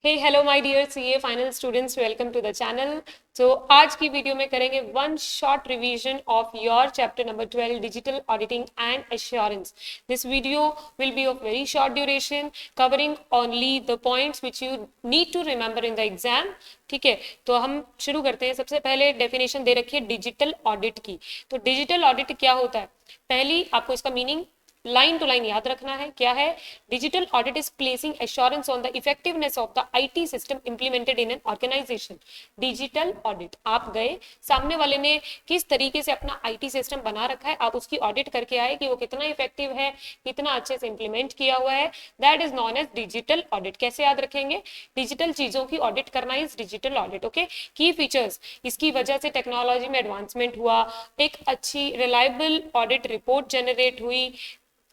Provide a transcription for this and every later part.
Hey hello my dear CA final students, welcome to the channel. तो आज की video में करेंगे one short revision of your chapter number 12 digital auditing and assurance. This video will be of very short duration, covering only the points which you need to remember in the exam. ठीक है, तो हम शुरू करते हैं। सबसे पहले definition दे रखी है डिजिटल ऑडिट की। तो डिजिटल ऑडिट क्या होता है, पहली आपको इसका मीनिंग लाइन टू लाइन याद रखना है। क्या है? Digital audit is placing assurance on the effectiveness of the IT system implemented in an organisation. Digital audit, आप गए, सामने वाले ने किस तरीके से अपना आईटी सिस्टम बना रखा है, आप उसकी ऑडिट करके आए कि वो कितना इफेक्टिव है, कितना अच्छे से इंप्लीमेंट किया हुआ है। That is known as digital audit. कैसे याद रखेंगे? डिजिटल चीजों की ऑडिट करना is digital audit. Okay, key features, इसकी वजह से टेक्नोलॉजी में एडवांसमेंट हुआ, एक अच्छी रिलायबल ऑडिट रिपोर्ट जनरेट हुई।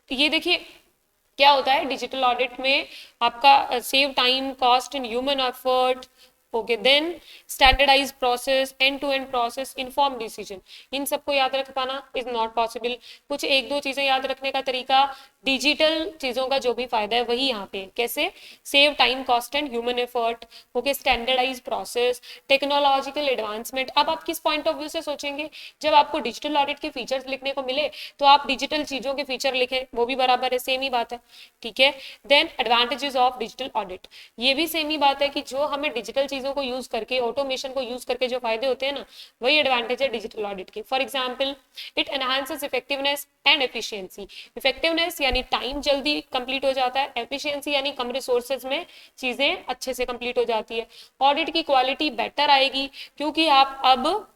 ये देखिए क्या होता है डिजिटल ऑडिट में, आपका save time, cost and human effort. Okay, then standardise process, end to end process, inform decision. इन सबको याद रख पाना इज नॉट पॉसिबल। कुछ एक दो चीजें याद रखने का तरीका, डिजिटल चीजों का जो भी फायदा है वही यहाँ पे। कैसे? Save time, cost and human effort. Okay, standardise process, technological advancement. अब आप किस पॉइंट ऑफ व्यू से सोचेंगे? जब आपको डिजिटल ऑडिट के फीचर्स लिखने को मिले तो आप डिजिटल चीजों के फीचर लिखें, वो भी बराबर है, सेम ही बात है। ठीक है, then advantages of digital audit, ये भी सेम ही बात है कि जो हमें डिजिटल चीजों को यूज करके, ऑटोमेशन को यूज करके जो फायदे होते हैं ना, वही एडवांटेज है डिजिटल ऑडिट के। For example, it enhances effectiveness and efficiency. Effectiveness यानी टाइम जल्दी कंप्लीट हो जाता है, एफिशिएंसी यानी कम रिसोर्सेज में चीजें अच्छे से कंप्लीट हो जाती है। ऑडिट की क्वालिटी बेटर आएगी क्योंकि आप अब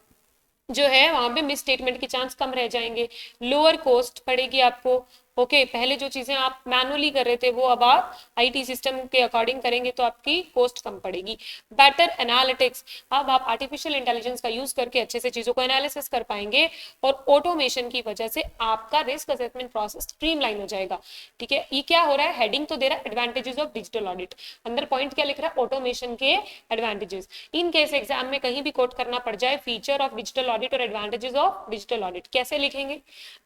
जो है वहां पे मिस स्टेटमेंट के चांस कम रह जाएंगे। लोअर कॉस्ट पड़ेगी आपको। ओके, पहले जो चीजें आप मैनुअली कर रहे थे वो अब आप आईटी सिस्टम के अकॉर्डिंग करेंगे तो आपकी कॉस्ट कम पड़ेगी। बेटर एनालिटिक्स, अब आप आर्टिफिशियल इंटेलिजेंस का यूज करके अच्छे से चीजों को एनालिसिस कर पाएंगे और ऑटोमेशन की वजह से आपका रिस्क असेसमेंट प्रोसेस स्ट्रीमलाइन हो जाएगा। ठीक है, ये क्या हो रहा है, हेडिंग तो दे रहा है एडवांटेजेस ऑफ डिजिटल ऑडिट, अंदर पॉइंट क्या लिख रहा है, ऑटोमेशन के एडवांटेजेस। इन केस एग्जाम में कहीं भी कोट करना पड़ जाए फीचर ऑफ डिजिटल ऑडिट और एडवांटेजेस ऑफ डिजिटल ऑडिट, कैसे लिखेंगे?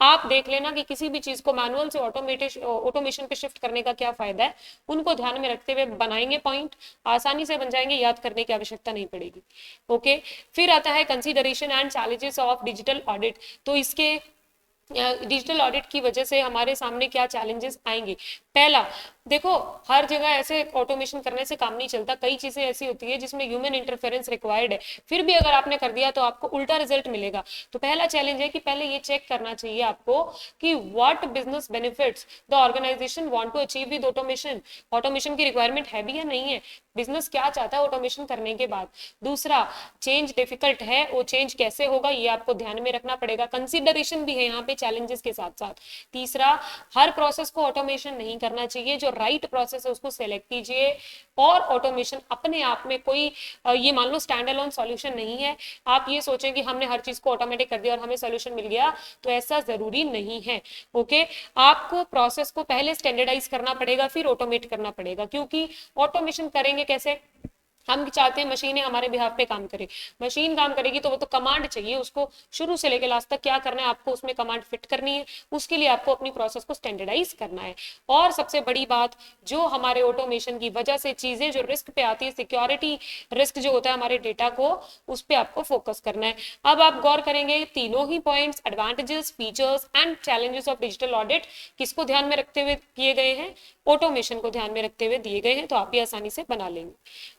आप देख लेना कि किसी भी चीज को मैनुअल से ऑटोमेशन पे शिफ्ट करने का क्या फायदा है, उनको ध्यान में रखते हुए बनाएंगे पॉइंट, आसानी से बन जाएंगे, याद करने की आवश्यकता नहीं पड़ेगी। ओके, फिर आता है consideration and challenges of digital audit. तो इसके डिजिटल ऑडिट की वजह से हमारे सामने क्या चैलेंजेस आएंगे? पहला, देखो हर जगह ऐसे ऑटोमेशन करने से काम नहीं चलता, कई चीजें ऐसी होती है जिसमें ह्यूमन इंटरफेरेंस रिक्वायर्ड है, फिर भी अगर आपने कर दिया तो आपको उल्टा रिजल्ट मिलेगा। तो पहला चैलेंज है कि पहले ये चेक करना चाहिए आपको कि what business benefits the organisation want to achieve with automation. Automation की रिक्वायरमेंट है भी या नहीं है, बिजनेस क्या चाहता है ऑटोमेशन करने के बाद। दूसरा, चेंज डिफिकल्ट है, वो चेंज कैसे होगा ये आपको ध्यान में रखना पड़ेगा, कंसिडरेशन भी है यहाँ पे चैलेंजेस के साथ साथ। तीसरा, हर प्रोसेस को ऑटोमेशन नहीं करना चाहिए, जो राइट प्रोसेस है उसको सेलेक्ट कीजिए। और ऑटोमेशन अपने आप में कोई ये मान लो स्टैंड अलोन सॉल्यूशन नहीं है, आप ये सोचें कि हमने हर चीज को ऑटोमेटिक कर दिया और हमें सॉल्यूशन मिल गया, तो ऐसा जरूरी नहीं है। ओके, आपको प्रोसेस को पहले स्टैंडर्डाइज करना पड़ेगा, फिर ऑटोमेट करना पड़ेगा, क्योंकि ऑटोमेशन करेंगे कैसे? हम चाहते हैं मशीनें हमारे बिहाफ पे काम करे, मशीन काम करेगी तो वो तो कमांड चाहिए उसको, शुरू से लेकर लास्ट तक क्या करना है आपको, उसमें कमांड फिट करनी है, उसके लिए आपको अपनी प्रोसेस को स्टैंडर्डाइज करना है। और सबसे बड़ी बात, जो हमारे ऑटोमेशन की वजह से चीजें जो रिस्क पे आती है, सिक्योरिटी रिस्क जो होता है हमारे डेटा को, उस पर आपको फोकस करना है। अब आप गौर करेंगे तीनों ही points, advantages, features and challenges of digital audit, किसको ध्यान में रखते हुए किए गए हैं? ऑटोमेशन को ध्यान में रखते हुए दिए गए हैं, तो आप भी आसानी से बना लेंगे।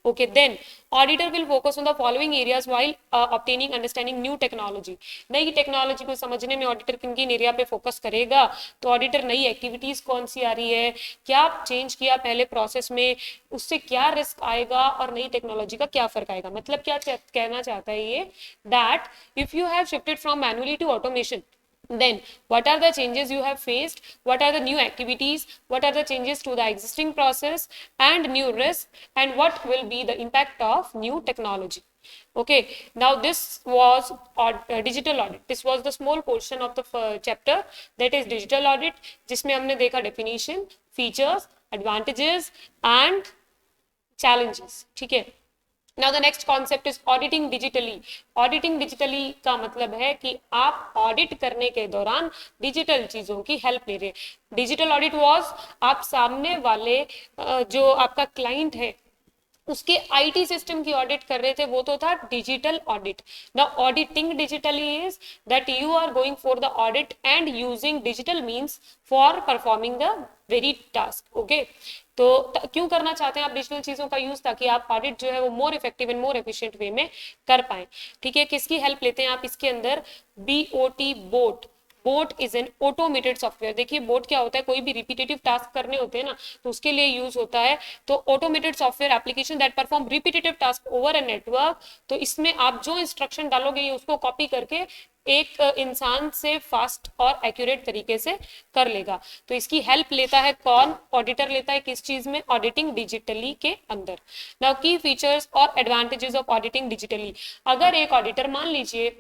Okay, then auditor will focus on the following areas while obtaining understanding new technology. नई टेक्नोलॉजी को समझने में ऑडिटर किन किन एरिया पे फोकस करेगा? तो ऑडिटर नई एक्टिविटीज कौन सी आ रही है, क्या चेंज किया पहले प्रोसेस में, उससे क्या रिस्क आएगा और नई टेक्नोलॉजी का क्या फर्क आएगा। मतलब क्या कहना चाहता है ये, that if you have shifted from manually to automation, then what are the changes you have faced, what are the new activities, what are the changes to the existing process and new risk, and what will be the impact of new technology. Okay, now this was digital audit, this was the small portion of the chapter, that is digital audit, जिसमें हमने देखा definition, features, advantages and challenges. ठीक है, Now the next concept is auditing digitally. Auditing digitally का मतलब है कि आप ऑडिट करने के दौरान डिजिटल चीजों की हेल्प ले रहे हैं। डिजिटल ऑडिट वाज आप सामने वाले जो आपका क्लाइंट है उसके आईटी सिस्टम की ऑडिट कर रहे थे, वो तो था digital audit. Now auditing digitally is that you are going for the audit and using digital means for performing the very task. Okay, तो क्यों करना चाहते हैं आप डिजिटल चीजों का यूज, ताकि आप ऑडिट जो है वो more effective and more efficient way में कर पाए. ठीक है, किसकी हेल्प लेते हैं आप इसके अंदर? BOT, boat. Boat is an automated software. देखिए बोट क्या होता है, कोई भी रिपीटेटिव टास्क करने होते हैं ना, तो उसके लिए यूज होता है. तो automated software application that perform repetitive task over a network. तो इसमें आप जो इंस्ट्रक्शन डालोगे ये उसको कॉपी करके एक इंसान से फास्ट और एक्यूरेट तरीके से कर लेगा. तो इसकी हेल्प लेता है कौन? ऑडिटर लेता है. किस चीज में? ऑडिटिंग डिजिटली के अंदर. नाउ की फीचर्स और एडवांटेजेस ऑफ ऑडिटिंग डिजिटली. अगर एक ऑडिटर मान लीजिए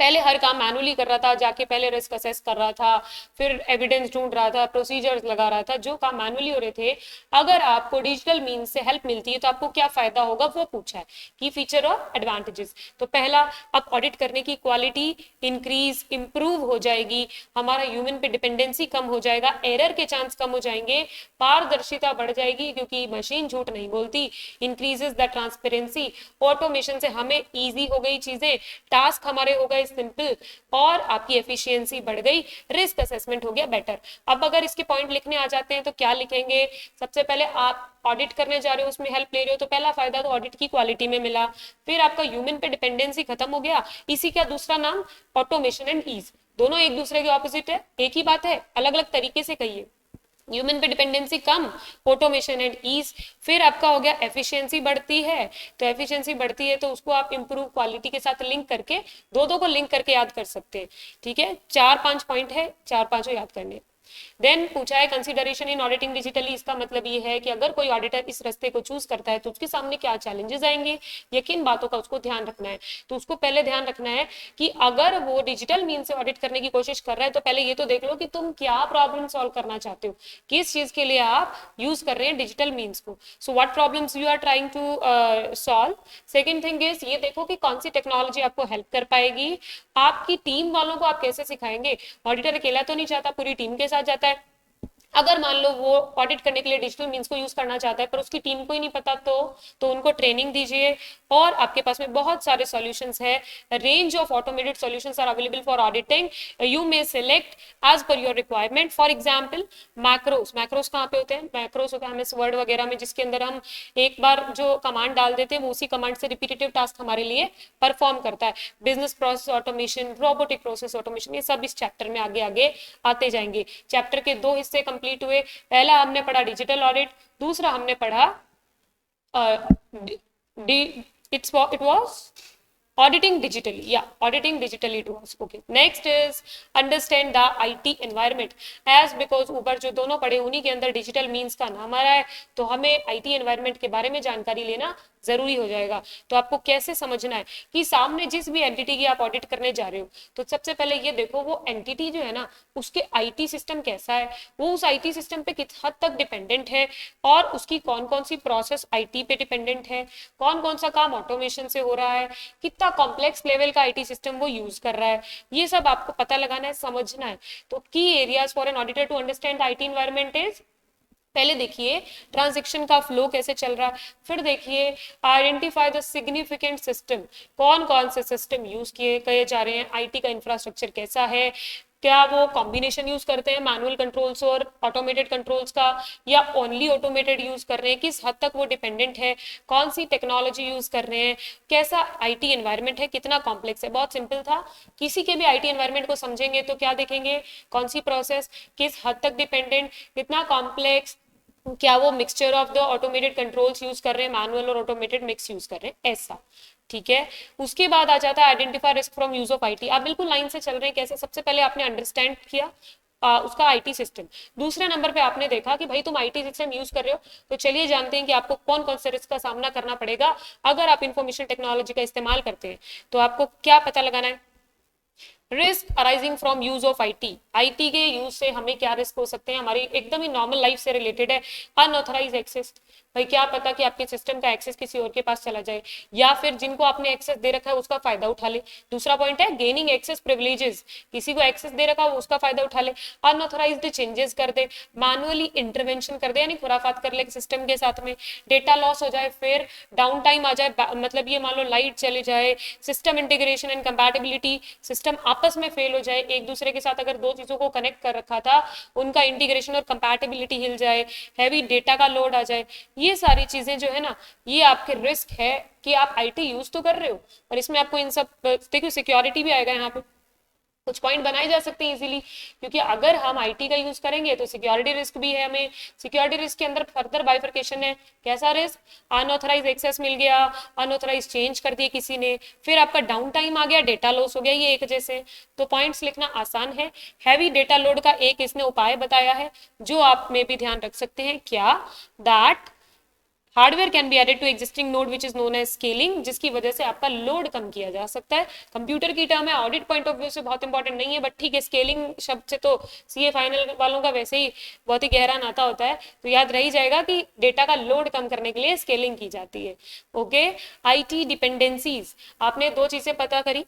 पहले हर काम मैनुअली कर रहा था, जाके पहले रिस्क असेस कर रहा था, फिर एविडेंस ढूंढ रहा था, प्रोसीजर्स लगा रहा था, जो काम मैनुअली हो रहे थे, अगर आपको डिजिटल मीन्स से हेल्प मिलती है तो आपको क्या फायदा होगा, वो पूछा है. की फीचर और एडवांटेजेस. तो पहला, अब ऑडिट करने की क्वालिटी इंक्रीज, इंप्रूव हो जाएगी, हमारा ह्यूमन पे डिपेंडेंसी कम हो जाएगा, एरर के चांस कम हो जाएंगे, पारदर्शिता बढ़ जाएगी क्योंकि मशीन झूठ नहीं बोलती, इंक्रीजेस द ट्रांसपेरेंसी, ऑटोमेशन से हमें इजी हो गई चीजें, टास्क हमारे हो गए सिंपल, और आपकी एफिशिएंसी बढ़ गई, रिस्क असेसमेंट हो गया बेटर. अब अगर इसके पॉइंट लिखने आ जाते हैं तो क्या लिखेंगे? सबसे पहले आप ऑडिट करने जा रहे हो, उसमें हेल्प ले रहे हो, तो पहला फायदा तो ऑडिट की क्वालिटी में मिला. फिर आपका ह्यूमन पे डिपेंडेंसी खत्म हो गया. इसी का दूसरा नाम ऑटोमेशन एंड ईज. दोनों एक दूसरे के ऑपोजिट है, एक ही बात है, अलग अलग तरीके से कहिए. ह्यूमन पे डिपेंडेंसी कम, ऑटोमेशन एंड ईज. फिर आपका हो गया एफिशिएंसी बढ़ती है. तो एफिशिएंसी बढ़ती है तो उसको आप इंप्रूव क्वालिटी के साथ लिंक करके, दो को लिंक करके याद कर सकते हैं. ठीक है, 4-5 पॉइंट है, 4-5 याद करने. देन पूछा है कंसिडरेशन इन ऑडिटिंग डिजिटली. इसका मतलब ये है कि अगर कोई ऑडिटर इस रास्ते को चूज करता है तो उसके सामने क्या चैलेंजेस आएंगे, ये किन बातों का उसको ध्यान रखना है. तो उसको पहले ध्यान रखना है कि अगर वो डिजिटल मीन से ऑडिट करने की कोशिश कर रहा है तो पहले ये तो देख लो कि तुम क्या प्रॉब्लम सॉल्व करना चाहते हो, किस चीज के लिए आप यूज कर रहे हैं डिजिटल मीन्स को. So what problems you are trying to solve. Second thing is ये देखो कि कौन सी टेक्नोलॉजी आपको हेल्प कर पाएगी, आपकी टीम वालों को आप कैसे सिखाएंगे. ऑडिटर अकेला तो नहीं चाहता, पूरी टीम के साथ जाता है. अगर मान लो वो ऑडिट करने के लिए डिजिटल मीन्स को यूज करना चाहता है पर उसकी टीम को ही नहीं पता, तो उनको ट्रेनिंग दीजिए. और आपके पास में बहुत सारे सॉल्यूशंस है, range of automated solutions are available for auditing. You may select as per your requirement. For example macros. Macros कहाँ पे होते हैं? मैक्रोस होता है एमएस वर्ड वगैरह में, जिसके अंदर हम एक बार जो कमांड डाल देते हैं वो उसी कमांड से रिपीटेटिव टास्क हमारे लिए परफॉर्म करता है. Business process automation, robotic process automation, ये सब इस चैप्टर में आगे आगे आते जाएंगे. चैप्टर के 2 हिस्से कंप्लीट हुए. पहला हमने पढ़ा डिजिटल ऑडिट, दूसरा हमने पढ़ा it was auditing digitally. Yeah, auditing digitally it was. Okay, next is understand the IT environment. As because ऊपर जो दोनों पढ़े उन्हीं के अंदर डिजिटल मीन्स का नाम आ रहा है, तो हमें आईटी एनवायरनमेंट के बारे में जानकारी लेना जरूरी हो जाएगा. तो आपको कैसे समझना है कि सामने जिस भी एंटिटी की आप ऑडिट करने जा रहे हो, तो सबसे पहले ये देखो वो एंटिटी जो है ना उसके आईटी सिस्टम कैसा है, वो उस आईटी सिस्टम पे किस हद तक डिपेंडेंट है, और उसकी कौन कौन सी प्रोसेस आईटी पे डिपेंडेंट है, कौन कौन सा काम ऑटोमेशन से हो रहा है, कितना कॉम्प्लेक्स लेवल का आईटी सिस्टम वो यूज कर रहा है. ये सब आपको पता लगाना है, समझना है. तो key areas for an auditor to understand IT environment is, पहले देखिए ट्रांजैक्शन का फ्लो कैसे चल रहा है. फिर देखिए आइडेंटिफाई द सिग्निफिकेंट सिस्टम, कौन कौन से सिस्टम यूज किए जा रहे हैं, आईटी का इंफ्रास्ट्रक्चर कैसा है, क्या वो कॉम्बिनेशन यूज करते हैं मैनुअल कंट्रोल्स और ऑटोमेटेड कंट्रोल्स का, या ओनली ऑटोमेटेड यूज कर रहे हैं, किस हद तक वो डिपेंडेंट है, कौन सी टेक्नोलॉजी यूज कर रहे हैं, कैसा आईटी एनवायरनमेंट है, कितना कॉम्प्लेक्स है. बहुत सिंपल था. किसी के भी आईटी एनवायरनमेंट को समझेंगे तो क्या देखेंगे, कौन सी प्रोसेस किस हद तक डिपेंडेंट, कितना कॉम्प्लेक्स, क्या वो mixture of the automated controls use कर रहे हैं, मैनुअल और ऑटोमेटेड मिक्स यूज कर रहे हैं, ऐसा. ठीक है, उसके बाद आ जाता है identify risk from use of IT. आप बिल्कुल लाइन से चल रहे हैं. कैसे? सबसे पहले आपने अंडरस्टैंड किया उसका आईटी सिस्टम. दूसरे नंबर पे आपने देखा कि भाई तुम आईटी सिस्टम यूज कर रहे हो, तो चलिए जानते हैं कि आपको कौन कौन से रिस्क का सामना करना पड़ेगा अगर आप इंफॉर्मेशन टेक्नोलॉजी का इस्तेमाल करते हैं. तो आपको क्या पता लगाना है, risk arising from use of IT, IT के यूज से हमें क्या रिस्क हो सकते हैं, हमारी एकदम ही नॉर्मल लाइफ से रिलेटेड है। अनऑथराइज एक्सेस, भाई क्या पता कि आपके सिस्टम का एक्सेस किसी और के पास चला जाए, या फिर जिनको आपने एक्सेस दे रखा है उसका फायदा उठा ले। दूसरा पॉइंट है गेनिंग एक्सेस प्रिविलेजेस, किसी को एक्सेस दे रखा है उसका फायदा उठा ले। अनऑथराइज्ड चेंजेस कर दे, मैनुअली इंटरवेंशन कर दे, यानी खुराफात कर ले सिस्टम के साथ में, डेटा लॉस हो जाए, फिर डाउन टाइम आ जाए, मतलब ये मान लो लाइट चले जाए, system integration and compatibility, system आपस में फेल हो जाए, एक दूसरे के साथ अगर दो चीजों को कनेक्ट कर रखा था उनका इंटीग्रेशन और कंपैटिबिलिटी हिल जाए, हैवी डेटा का लोड आ जाए, ये सारी चीजें जो है ना, ये आपके रिस्क है कि आप आईटी यूज तो कर रहे हो और इसमें आपको इन सब, देखिए सिक्योरिटी भी आएगा यहाँ पे, कुछ पॉइंट बनाए जा सकते हैं इजीली, क्योंकि अगर हम आईटी का यूज करेंगे तो सिक्योरिटी रिस्क भी है हमें। सिक्योरिटी रिस्क के अंदर फर्दर बाइफर्केशन है, कैसा रिस्क, अनऑथराइज एक्सेस मिल गया, अनऑथराइज चेंज कर दिए किसी ने, फिर आपका डाउन टाइम आ गया, डेटा लॉस हो गया, ये एक जैसे। तो पॉइंट्स लिखना आसान है। हैवी डेटा लोड का एक इसने उपाय बताया है जो आप में भी ध्यान रख सकते हैं, क्या, that hardware can be added to existing node which is known as scaling, जिसकी वजह से आपका लोड कम किया जा सकता है। कंप्यूटर की टर्म है, ऑडिट पॉइंट ऑफ व्यू से बहुत इंपॉर्टेंट नहीं है, बट ठीक है, स्केलिंग शब्द से तो सीए फाइनल वालों का वैसे ही बहुत ही गहरा नाता होता है, तो याद रही जाएगा कि डेटा का लोड कम करने के लिए स्केलिंग की जाती है। ओके, आईटी डिपेंडेंसीज, आपने दो चीजें पता करी,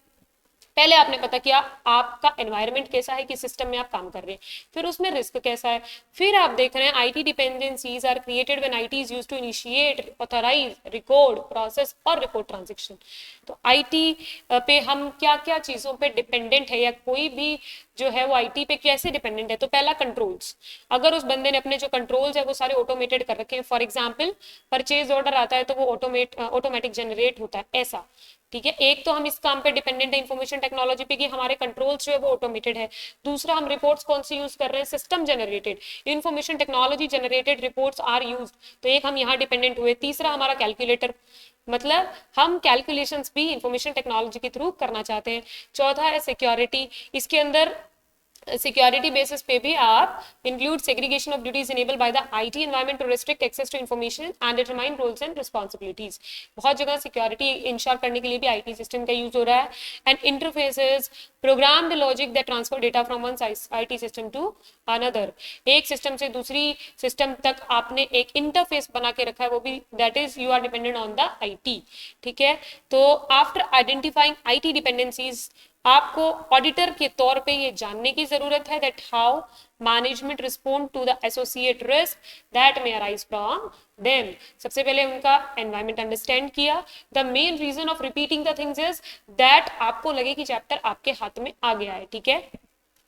पहले आपने पता किया आपका एनवायरनमेंट कैसा है, किस सिस्टम में आप काम कर रहे हैं, फिर उसमें रिस्क कैसा है, फिर आप देख रहे हैं IT dependencies are created when IT is used to initiate, authorise, record, process और रिपोर्ट ट्रांजैक्शन। तो आईटी पे हम क्या क्या चीजों पे डिपेंडेंट है, या कोई भी जो है वो आईटी पे कैसे डिपेंडेंट है। तो पहला कंट्रोल्स, अगर उस बंदे ने अपने जो कंट्रोल्स है वो सारे ऑटोमेटेड कर रखे हैं, फॉर एग्जांपल परचेज ऑर्डर आता है तो वो ऑटोमेटिक जनरेट होता है, ऐसा, ठीक है। एक तो हम इस काम पे डिपेंडेंट है इंफॉर्मेशन टेक्नोलॉजी पे कि हमारे कंट्रोल्स जो है वो ऑटोमेटेड है। दूसरा, हम रिपोर्ट्स कौन सी यूज कर रहे हैं, system generated, information technology generated reports are used, तो एक हम यहाँ डिपेंडेंट हुए। तीसरा, हमारा कैलकुलेटर, मतलब हम कैलकुलेशंस भी इंफॉर्मेशन टेक्नोलॉजी के थ्रू करना चाहते हैं। चौथा है सिक्योरिटी, इसके अंदर सिक्योरिटी बेसिस पे भी आप include segregation of duties enabled by the IT environment to restrict access to information and determine roles and responsibilities. बहुत जगह सिक्योरिटी इंश्योर करने के लिए भी आईटी सिस्टम का यूज हो रहा है। And interfaces, programmed logic that transfer data from one IT system to another, एक सिस्टम से दूसरी सिस्टम तक आपने एक इंटरफेस बना के रखा है, वो भी that is you are dependent on the IT, ठीक है। तो आफ्टर आइडेंटिफाइंग आईटी डिपेंडेंसीज, आपको ऑडिटर के तौर पे ये जानने की जरूरत है that how management respond to the associate risk that may arise from them. सबसे पहले उनका एनवायरनमेंट अंडरस्टैंड किया। The main reason of repeating the things is that आपको लगे कि चैप्टर आपके हाथ में आ गया है, ठीक है।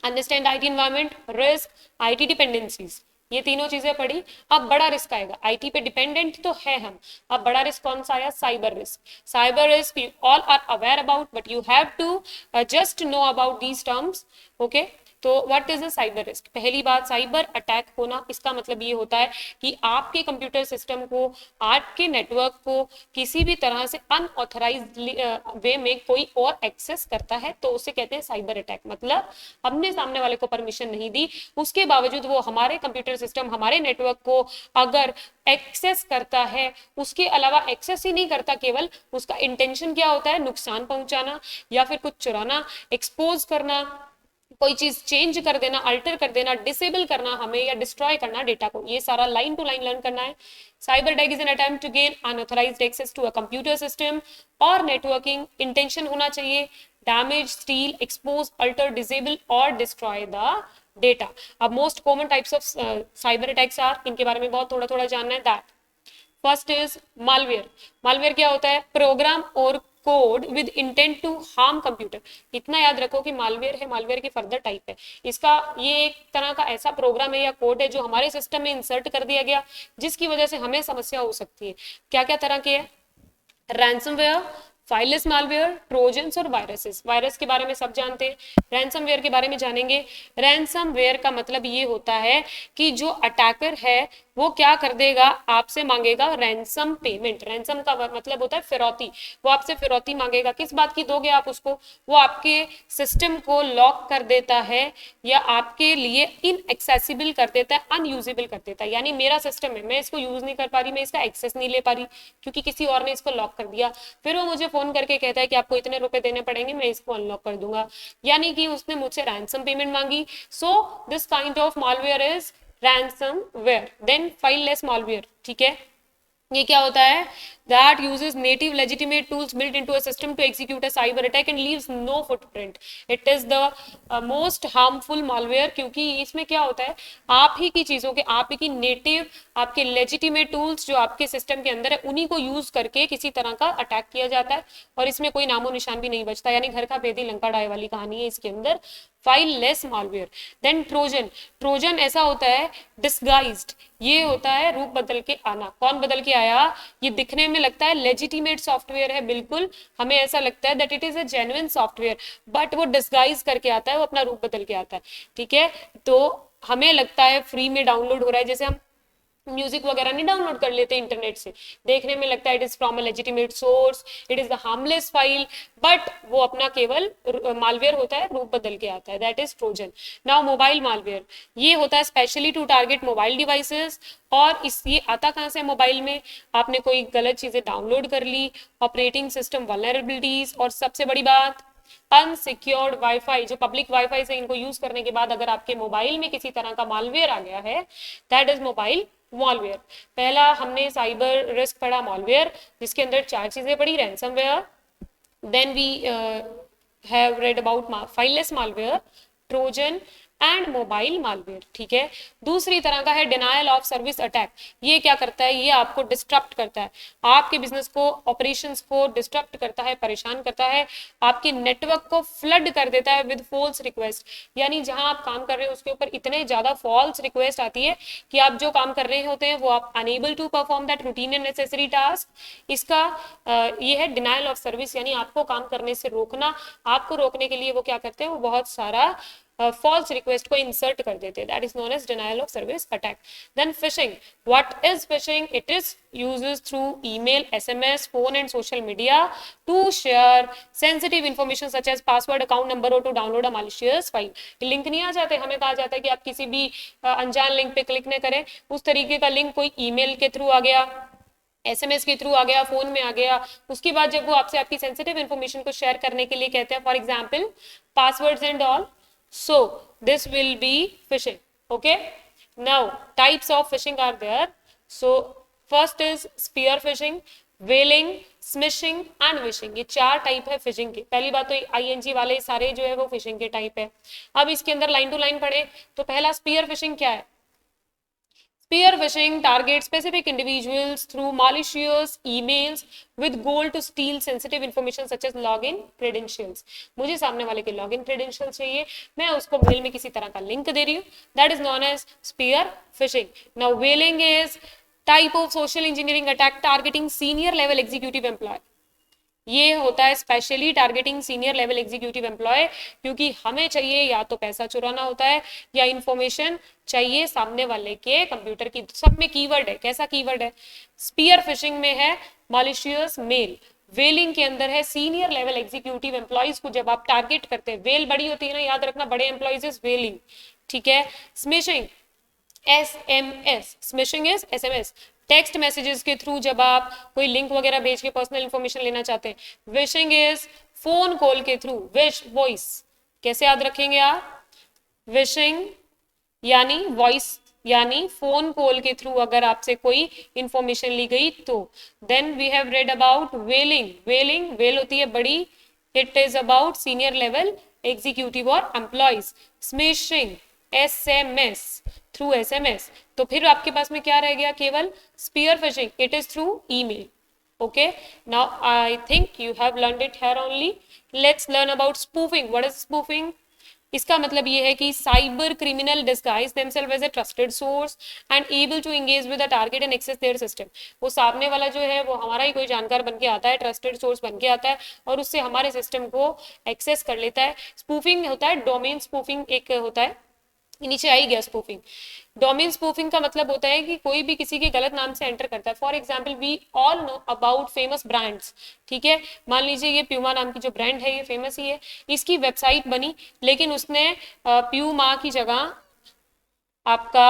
Understand IT environment, risk, IT dependencies, ये तीनों चीजें पढ़ी। अब बड़ा रिस्क आएगा, आईटी पे डिपेंडेंट तो है हम, अब बड़ा रिस्क कौन सा आया, cyber risk. Cyber risk you all are aware about, but you have to just know about these terms, okay. तो what is a cyber risk, पहली बात, साइबर अटैक होना, इसका मतलब ये होता है कि आपके कंप्यूटर सिस्टम को, आपके नेटवर्क को किसी भी तरह से अनऑथराइज्ड वे में कोई और एक्सेस करता है तो उसे कहते हैं साइबर अटैक। मतलब हमने सामने वाले को परमिशन नहीं दी, उसके बावजूद वो हमारे कंप्यूटर सिस्टम, हमारे नेटवर्क को अगर एक्सेस करता है, उसके अलावा एक्सेस ही नहीं करता, केवल उसका इंटेंशन क्या होता है, नुकसान पहुंचाना या फिर कुछ चुराना, एक्सपोज करना, कोई चीज चेंज कर देना, अल्टर कर देना, डिसेबल करना हमें, या डिस्ट्रॉय करना डेटा को, ये सारा लाइन टू लाइन लर्न करना है। Cyber attack is an attempt to gain unauthorised access to a computer system और नेटवर्किंग, इंटेंशन होना चाहिए damage, steal, expose, alter, disable और डिस्ट्रॉय द डेटा। अब most common types of cyber attacks are, इनके बारे में बहुत थोड़ा थोड़ा जानना है। That first is malware. Malware क्या होता है, प्रोग्राम और code with intent to harm computer. इतना याद रखो कि मालवेयर है, मालवेयर की फर्दर टाइप है, इसका ये एक तरह का ऐसा प्रोग्राम है या कोड है जो हमारे सिस्टम में इंसर्ट कर दिया गया, जिसकी वजह से हमें समस्या हो सकती है। क्या क्या तरह के है, रैंसमवेयर, फाइललेस मालवेयर, ट्रोजन्स और वायरसेस। वायरस के बारे में सब जानते हैं, रैंसमवेयर के बारे में जानेंगे। रैंसमवेयर का मतलब ये होता है कि जो अटैकर है वो क्या कर देगा, आपसे मांगेगा रैंसम पेमेंट। रैंसम का मतलब होता है फिरौती, वो आपसे फिरौती मांगेगा। किस बात की दोगे आप उसको, वो आपके सिस्टम को लॉक कर देता है या आपके लिए इनएक्सेसिबल कर देता है, अनयूजेबल कर देता है। यानी मेरा सिस्टम है, मैं इसको यूज नहीं कर पा रही, मैं इसका एक्सेस नहीं ले पा रही क्योंकि किसी और ने इसको लॉक कर दिया, फिर वो मुझे फोन करके कहता है कि आपको इतने रुपए देने पड़ेंगे, मैं इसको अनलॉक कर दूंगा, यानी कि उसने मुझसे रैंसम पेमेंट मांगी. So this kind of malware is ransomware. Then fileless malware. ठीक है, ये क्या होता है? that uses native legitimate tools built into a system to execute a cyber attack and leaves no footprint. It is the most harmful malware, क्योंकि इसमें क्या होता है, आप ही की चीजों के, आप ही की नेटिव, आपके लेजिटिमेट टूल्स जो आपके सिस्टम के अंदर है, उन्हीं को यूज करके किसी तरह का अटैक किया जाता है और इसमें कोई नामो निशान भी नहीं बचता. यानी घर का भेदी लंका डाय वाली कहानी है इसके अंदर. Fileless malware. Then Trojan. Trojan ऐसा होता है डिस्गाइज्ड, ये होता है रूप बदल के आना. कौन बदल के आया? ये दिखने में लगता है लेजिटिमेट सॉफ्टवेयर है, बिल्कुल हमें ऐसा लगता है that it is a genuine software, but वो डिस्गाइज करके आता है, वो अपना रूप बदल के आता है. ठीक है, तो हमें लगता है फ्री में डाउनलोड हो रहा है, जैसे हम म्यूजिक वगैरह नहीं डाउनलोड कर लेते इंटरनेट से, देखने में लगता है it is from a legitimate source, it is the harmless file, but वो अपना केवल मालवेयर होता है, रूप बदल के आता है. That is Trojan. Now mobile malware, ये होता है specially to target mobile devices. और इस ये आता कहाँ से? मोबाइल में आपने कोई गलत चीजें डाउनलोड कर ली, ऑपरेटिंग सिस्टम वल्नरेबिलिटीज, और सबसे बड़ी बात अनसिक्योर्ड वाईफाई. जो पब्लिक वाईफाई से इनको यूज करने के बाद अगर आपके मोबाइल में किसी तरह का मालवेयर आ गया है, दैट इज मोबाइल मॉलवेयर. पहला हमने साइबर रिस्क पढ़ा मॉलवेयर, जिसके अंदर 4 चीजें पढ़ी. Ransomware, then we have read about fileless malware, Trojan and mobile malware. ठीक है, दूसरी तरह का है डिनायल ऑफ सर्विस अटैक. ये क्या करता है? ये आपको डिस्ट्रप्ट करता है, आपके बिजनेस को, ऑपरेशंस को डिस्ट्रप्ट करता है, परेशान करता है, आपके नेटवर्क को फ्लड कर देता है विद फॉल्स रिक्वेस्ट. यानी जहां आप काम कर रहे हो उसके ऊपर इतने ज्यादा फॉल्स रिक्वेस्ट आती है कि आप जो काम कर रहे होते हैं वो आप unable to perform that routine and necessary task. इसका ये है डिनायल ऑफ सर्विस, यानी आपको काम करने से रोकना. आपको रोकने के लिए वो क्या करते हैं? वो बहुत सारा false request को insert कर देते हैं. That is known as denial of service attack. Then phishing. What is phishing? It is uses through email, SMS, phone and social media to share sensitive information such as password, account number or to download a malicious file. Link नहीं आ जाते, हमें कहा जाता है कि आप किसी भी अनजान लिंक पे क्लिक न करें. उस तरीके का लिंक कोई ईमेल के थ्रू आ गया, एसएमएस के थ्रू आ गया, फोन में आ गया, उसके बाद जब वो आपसे आपकी सेंसिटिव इंफॉर्मेशन को शेयर करने के लिए कहते हैं, for example passwords and all, so this will be phishing. Okay, now types of phishing are there. So first is spear phishing, whaling, smishing and wishing. ये 4 टाइप है फिशिंग के. पहली बात तो आईएनजी वाले सारे जो है वो फिशिंग के टाइप है. अब इसके अंदर लाइन टू लाइन पढ़े तो पहला स्पीयर फिशिंग क्या है? Spear phishing targets specific individuals through malicious emails with goal to steal sensitive information such as login credentials. मुझे सामने वाले के login credentials चाहिए, मैं उसको मेल में किसी तरह का लिंक दे रही हूँ. That is known as spear phishing. Now whaling is type of social engineering attack targeting senior level executive employee. ये होता है specially targeting senior level executive employ, क्योंकि हमें चाहिए या तो पैसा चुराना होता है या इंफॉर्मेशन चाहिए सामने वाले के कंप्यूटर की. सब में कीवर्ड है. कैसा कीवर्ड है? स्पीयर फिशिंग में है मॉलिशियस मेल, वेलिंग के अंदर है सीनियर लेवल एग्जीक्यूटिव एम्प्लॉयज को जब आप टारगेट करते हैं. वेल बड़ी होती है ना, याद रखना, बड़े एम्प्लॉयज इज वेलिंग. ठीक है, smishing SMS, smishing is SMS, text messages के थ्रू जब आप कोई लिंक वगैरह भेज के पर्सनल इंफॉर्मेशन लेना चाहते हैं. विशिंग इज फोन कॉल के थ्रू, विश वॉइस. कैसे याद रखेंगे आप? विशिंग यानी वॉइस, यानी फोन कॉल के थ्रू अगर आपसे कोई इंफॉर्मेशन ली गई तो. Then we have read about whaling. Whaling, whale होती है बड़ी, it is about senior level executive और employees. Smishing SMS, through SMS. तो फिर आपके पास में क्या रह गया? केवल spear phishing, it is through email. Okay, now I think you have learned it here only. Let's learn about spoofing. What is spoofing? इसका मतलब ये है कि cyber criminal disguise themselves as a trusted source and able to engage with the target and access their system. वो सामने वाला जो है वो हमारा ही कोई जानकार बन के आता है, ट्रस्टेड सोर्स बन के आता है और उससे हमारे सिस्टम को एक्सेस कर लेता है. स्पूफिंग होता है डोमेन स्पूफिंग, एक होता है, नीचे आई गया स्पूफिंग. डोमेन स्पूफिंग का मतलब होता है कि कोई भी किसी के गलत नाम से एंटर करता है. For example we all know about famous brands. ठीक है, मान लीजिए ये प्यूमा नाम की जो ब्रांड है ये फेमस ही है, इसकी वेबसाइट बनी लेकिन उसने प्यूमा की जगह आपका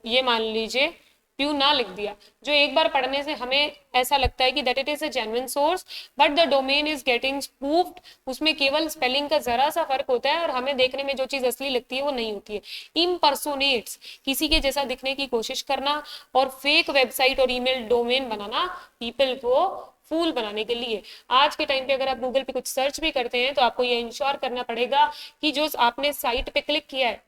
ये मान लीजिए प्यू ना लिख दिया, जो एक बार पढ़ने से हमें ऐसा लगता है कि that it is a genuine source but the domain is getting spoofed, उसमें केवल स्पेलिंग का जरा सा फर्क होता है और हमें देखने में जो चीज असली लगती है वो नहीं होती है। इम्पर्सोनेट्स, किसी के जैसा दिखने की कोशिश करना और फेक वेबसाइट और ईमेल डोमेन बनाना पीपल को फूल बनाने के लिए। आज के टाइम पे अगर आप गूगल पे कुछ सर्च भी करते हैं तो आपको ये इंश्योर करना पड़ेगा कि जो आपने साइट पे क्लिक किया है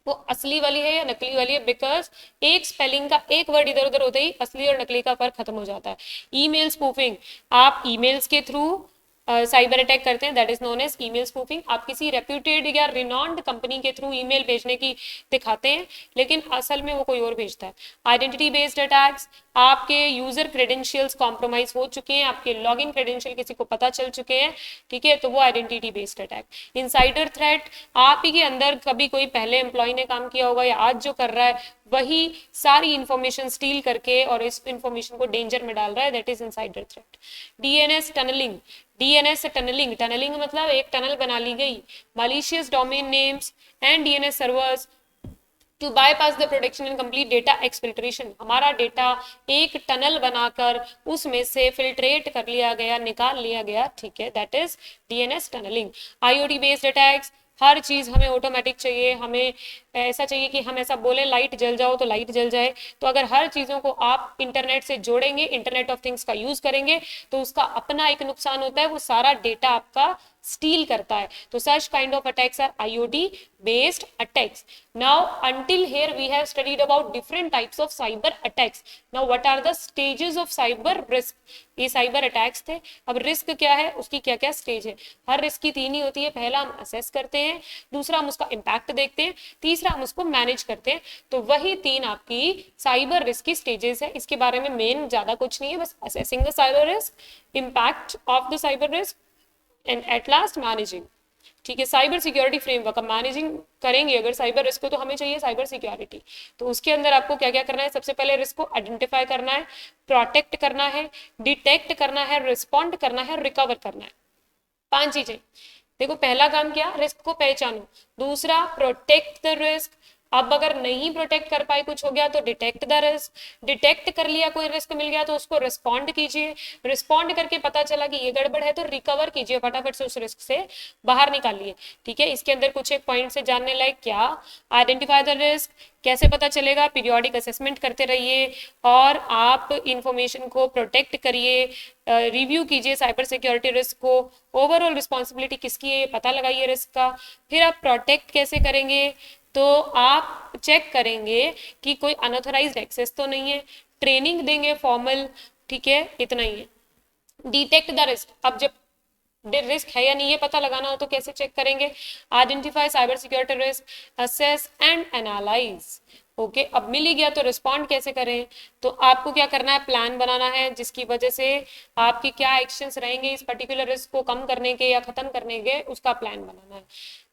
वो असली वाली है या नकली वाली है, बिकॉज एक स्पेलिंग का एक वर्ड इधर उधर होते ही असली और नकली का फर्क खत्म हो जाता है। ईमेल स्पूफिंग, आप ईमेल्स के थ्रू साइबर अटैक करते हैं, that is known as email spoofing. आप किसी रेप्यूटेड या रिनॉन्ड कंपनी के थ्रू ईमेल भेजने की दिखाते हैं लेकिन असल में वो कोई और भेजता है। आइडेंटिटी बेस्ड अटैक्स, आपके यूजर क्रेडेंशियल्स कॉम्प्रोमाइज हो चुके हैं, आपके लॉगिन क्रेडेंशियल किसी को पता चल चुके हैं, ठीक है, तो वो identity based attack. Insider threat, आप ही के अंदर कभी कोई पहले एम्प्लॉय ने काम किया होगा या आज जो कर रहा है वही सारी इंफॉर्मेशन स्टील करके और इस इंफॉर्मेशन को डेंजर में डाल रहा है, that is insider threat. DNS tunneling, DNS tunneling, tunneling मतलब एक टनल बना ली गई, malicious domain names and DNS servers to bypass the protection and complete data exfiltration। हमारा डेटा एक टनल बनाकर उसमें से फिल्ट्रेट कर लिया गया, निकाल लिया गया, ठीक है, that is DNS tunnelling. IoT based attacks, हर चीज हमें ऑटोमेटिक चाहिए, हमें ऐसा चाहिए कि हम ऐसा बोले लाइट जल जाओ तो लाइट जल जाए, तो अगर हर चीजों को आप इंटरनेट से जोड़ेंगे, इंटरनेट ऑफ थिंग्स का यूज करेंगे तो उसका अपना एक नुकसान होता है, वो सारा डेटा आपका स्टील करता है। तो such kind of attacks are IoT based attacks। Now until here we have studied about different types of cyber attacks। Now what are the stages of cyber risk? ये साइबर अटैक्स थे, अब risk क्या है, उसकी क्या क्या stage है। हर risk की तीन ही होती है, पहला हम असेस करते हैं, दूसरा हम उसका इम्पैक्ट देखते हैं, तीसरा हम उसको मैनेज करते हैं। तो वही तीन आपकी साइबर रिस्क की स्टेजेस है। इसके बारे में मेन ज्यादा कुछ नहीं है, बस assessing the cyber risk, impact of the cyber risk and at last managing, ठीक है। साइबर सिक्योरिटी फ्रेमवर्क, अब मैनेजिंग करेंगे अगर साइबर रिस्क को तो हमें चाहिए साइबर सिक्योरिटी। तो उसके अंदर आपको क्या क्या करना है, सबसे पहले रिस्क को आइडेंटिफाई करना है, प्रोटेक्ट करना है, डिटेक्ट करना है, रिस्पॉन्ड करना है, रिकवर करना है। 5 चीजें। देखो पहला काम क्या, रिस्क को पहचानो, दूसरा प्रोटेक्ट द रिस्क, अब अगर नहीं प्रोटेक्ट कर पाए, कुछ हो गया तो डिटेक्ट द रिस्क, डिटेक्ट कर लिया कोई रिस्क मिल गया तो उसको रिस्पॉन्ड कीजिए, रिस्पॉन्ड करके पता चला कि ये गड़बड़ है तो रिकवर कीजिए, फटाफट से उस रिस्क से बाहर निकालिए, ठीक है। इसके अंदर कुछ एक पॉइंट से जानने लायक क्या, आइडेंटिफाई द रिस्क, कैसे पता चलेगा, पीरियोडिक असेसमेंट करते रहिए और आप इंफॉर्मेशन को प्रोटेक्ट करिए, रिव्यू कीजिए साइबर सिक्योरिटी रिस्क को, ओवरऑल रिस्पॉन्सिबिलिटी किसकी है पता लगाइए रिस्क का। फिर आप प्रोटेक्ट कैसे करेंगे, तो आप चेक करेंगे कि कोई अनऑथराइज्ड एक्सेस तो नहीं है, ट्रेनिंग देंगे फॉर्मल, ठीक है, इतना ही है। डिटेक्ट द रिस्क, अब जब रिस्क है या नहीं है पता लगाना हो तो कैसे चेक करेंगे, identify cyber security risk, assess and analyse, okay. अब मिल ही गया तो रिस्पॉन्ड कैसे करें, तो आपको क्या करना है, प्लान बनाना है जिसकी वजह से आपके क्या एक्शंस रहेंगे इस पर्टिकुलर रिस्क को कम करने के या खत्म करने के, उसका प्लान बनाना है।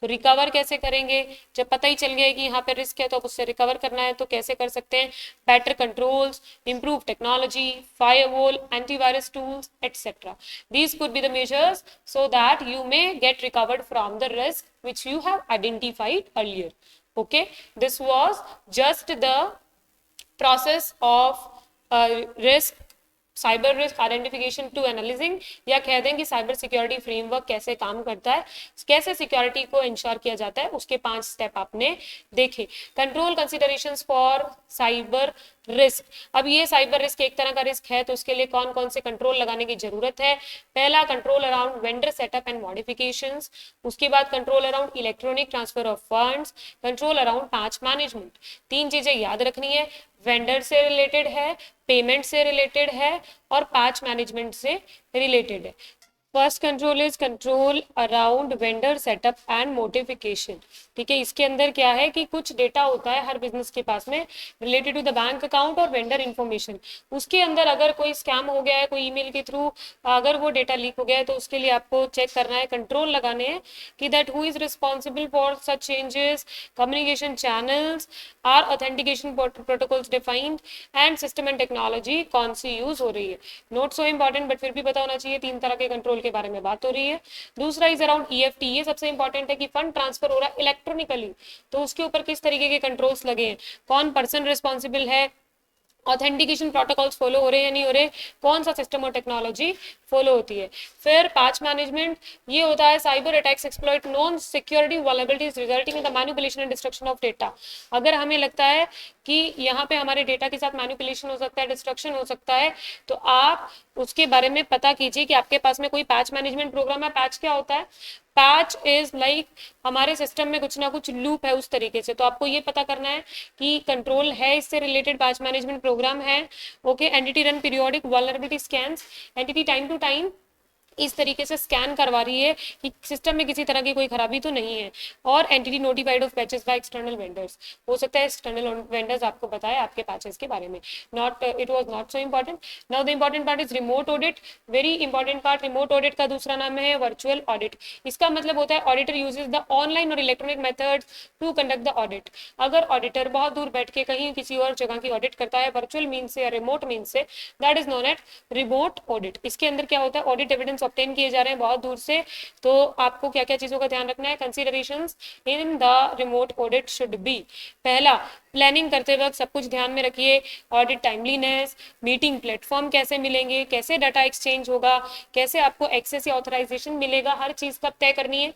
तो रिकवर कैसे करेंगे, जब पता ही चल गया कि यहाँ पे रिस्क है तो उससे रिकवर करना है तो कैसे कर सकते हैं, better controls, improve technology, firewall, antivirus tools etcetera. These could be the measures so that you may get recovered from the risk which you have identified earlier। Okay, this was just the process of risk, cyber risk identification to analysing, या कह दें कि cyber security framework कैसे काम करता है, कैसे security को इंश्योर किया जाता है, उसके 5 स्टेप आपने देखे। Control considerations for cyber risk, अब ये साइबर रिस्क एक तरह का रिस्क है तो उसके लिए कौन कौन से कंट्रोल लगाने की जरूरत है। पहला, control around vendor setup and modifications, उसके बाद control around electronic transfer of funds, control around patch management. 3 चीजें याद रखनी है, वेंडर से रिलेटेड है, पेमेंट से रिलेटेड है और पैच मैनेजमेंट से रिलेटेड है। First control is control around vendor setup and modification, ठीक है। इसके अंदर क्या है कि कुछ डेटा होता है हर बिजनेस के पास में related to the bank account और वेंडर इंफॉर्मेशन, उसके अंदर अगर कोई स्कैम हो गया है, कोई ईमेल के थ्रू अगर वो डेटा लीक हो गया है तो उसके लिए आपको चेक करना है, कंट्रोल लगाने हैं कि that who is responsible for such changes, communication channels are, authentication protocols defined and system and technology कौन सी यूज हो रही है। नोट सो इंपॉर्टेंट बट फिर भी पता होना चाहिए, 3 तरह के कंट्रोल के बारे में बात हो रही है। दूसरा इज अराउंड EFT, ये सबसे इंपॉर्टेंट है कि फंड ट्रांसफर हो रहा है इलेक्ट्रॉनिकली तो उसके ऊपर किस तरीके के कंट्रोल्स लगे हैं, कौन पर्सन रिस्पॉन्सिबल है ऑथेंटिकेशन प्रोटोकॉल्स फॉलो हो रहे हैं या नहीं हो रहे, कौन सा सिस्टम और टेक्नोलॉजी फॉलो होती है। फिर पैच मैनेजमेंट, ये होता है cyber attacks exploit non security vulnerabilities resulting in the manipulation and destruction of data. अगर हमें लगता है कि यहाँ पे हमारे डेटा के साथ मैनिपुलेशन हो सकता है, डिस्ट्रक्शन हो सकता है, तो आप उसके बारे में पता कीजिए कि आपके पास में कोई पैच मैनेजमेंट प्रोग्राम है। पैच क्या होता है? पैच इज लाइक हमारे सिस्टम में कुछ ना कुछ लूप है उस तरीके से, तो आपको ये पता करना है कि कंट्रोल है इससे रिलेटेड, पैच मैनेजमेंट प्रोग्राम है। Okay, entity run periodic vulnerability scans, entity time to time इस तरीके से स्कैन करवा रही है कि सिस्टम में किसी तरह की कोई खराबी तो नहीं है। और entity notified of patches by external vendors, हो सकता है एक्सटर्नल वेंडर्स आपको बताए आपके पैचेस के बारे में। Not it was not so important. Now the important part is remote audit, very important part. Remote audit का दूसरा नाम है वर्चुअल ऑडिट। इसका मतलब होता है ऑडिटर यूजेस द ऑनलाइन और electronic methods to conduct the audit. अगर ऑडिटर बहुत दूर बैठ के कहीं किसी और जगह की ऑडिट करता है वर्चुअल मीन से या रिमोट मीन से, that is known at remote audit. इसके अंदर क्या होता है, ऑडिट एविडेंस ऑब्टेन किए जा रहे हैं बहुत दूर से, तो आपको क्या क्या चीजों का ध्यान रखना है। Considerations in the remote audit should be, पहला प्लानिंग करते वक्त सब कुछ ध्यान में रखिए, ऑडिट टाइमलीनेस, मीटिंग प्लेटफॉर्म कैसे मिलेंगे, कैसे डाटा एक्सचेंज होगा, कैसे आपको एक्सेस या ऑथराइजेशन मिलेगा, हर चीज कब तय करनी है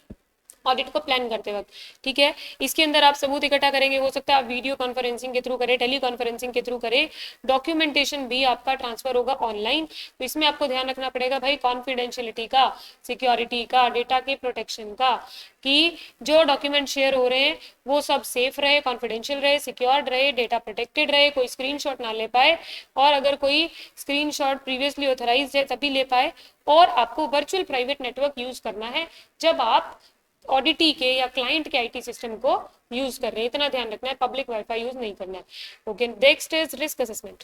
ऑडिट को प्लान करते वक्त। ठीक है, इसके अंदर आप सबूत इकट्ठा करेंगे, हो सकता है आप वीडियो कॉन्फ्रेंसिंग के थ्रू करें, टेली कॉन्फ्रेंसिंग के थ्रू करें, डॉक्यूमेंटेशन भी आपका ट्रांसफर होगा ऑनलाइन। तो इसमें आपको ध्यान रखना पड़ेगा भाई कॉन्फिडेंशियलिटी का, सिक्योरिटी का, डेटा के प्रोटेक्शन का, कि जो डॉक्यूमेंट शेयर हो रहे हैं वो सब सेफ रहे, कॉन्फिडेंशियल रहे, सिक्योर्ड रहे, डेटा प्रोटेक्टेड रहे, कोई स्क्रीनशॉट ना ले पाए, और अगर कोई स्क्रीनशॉट प्रीवियसली ऑथराइज्ड है तभी ले पाए। और आपको वर्चुअल प्राइवेट नेटवर्क यूज करना है जब आप ऑडिटी के या क्लाइंट के आईटी सिस्टम को यूज कर रहे हैं, इतना ध्यान रखना है, पब्लिक वाईफाई यूज नहीं करना है। Okay, next is risk assessment.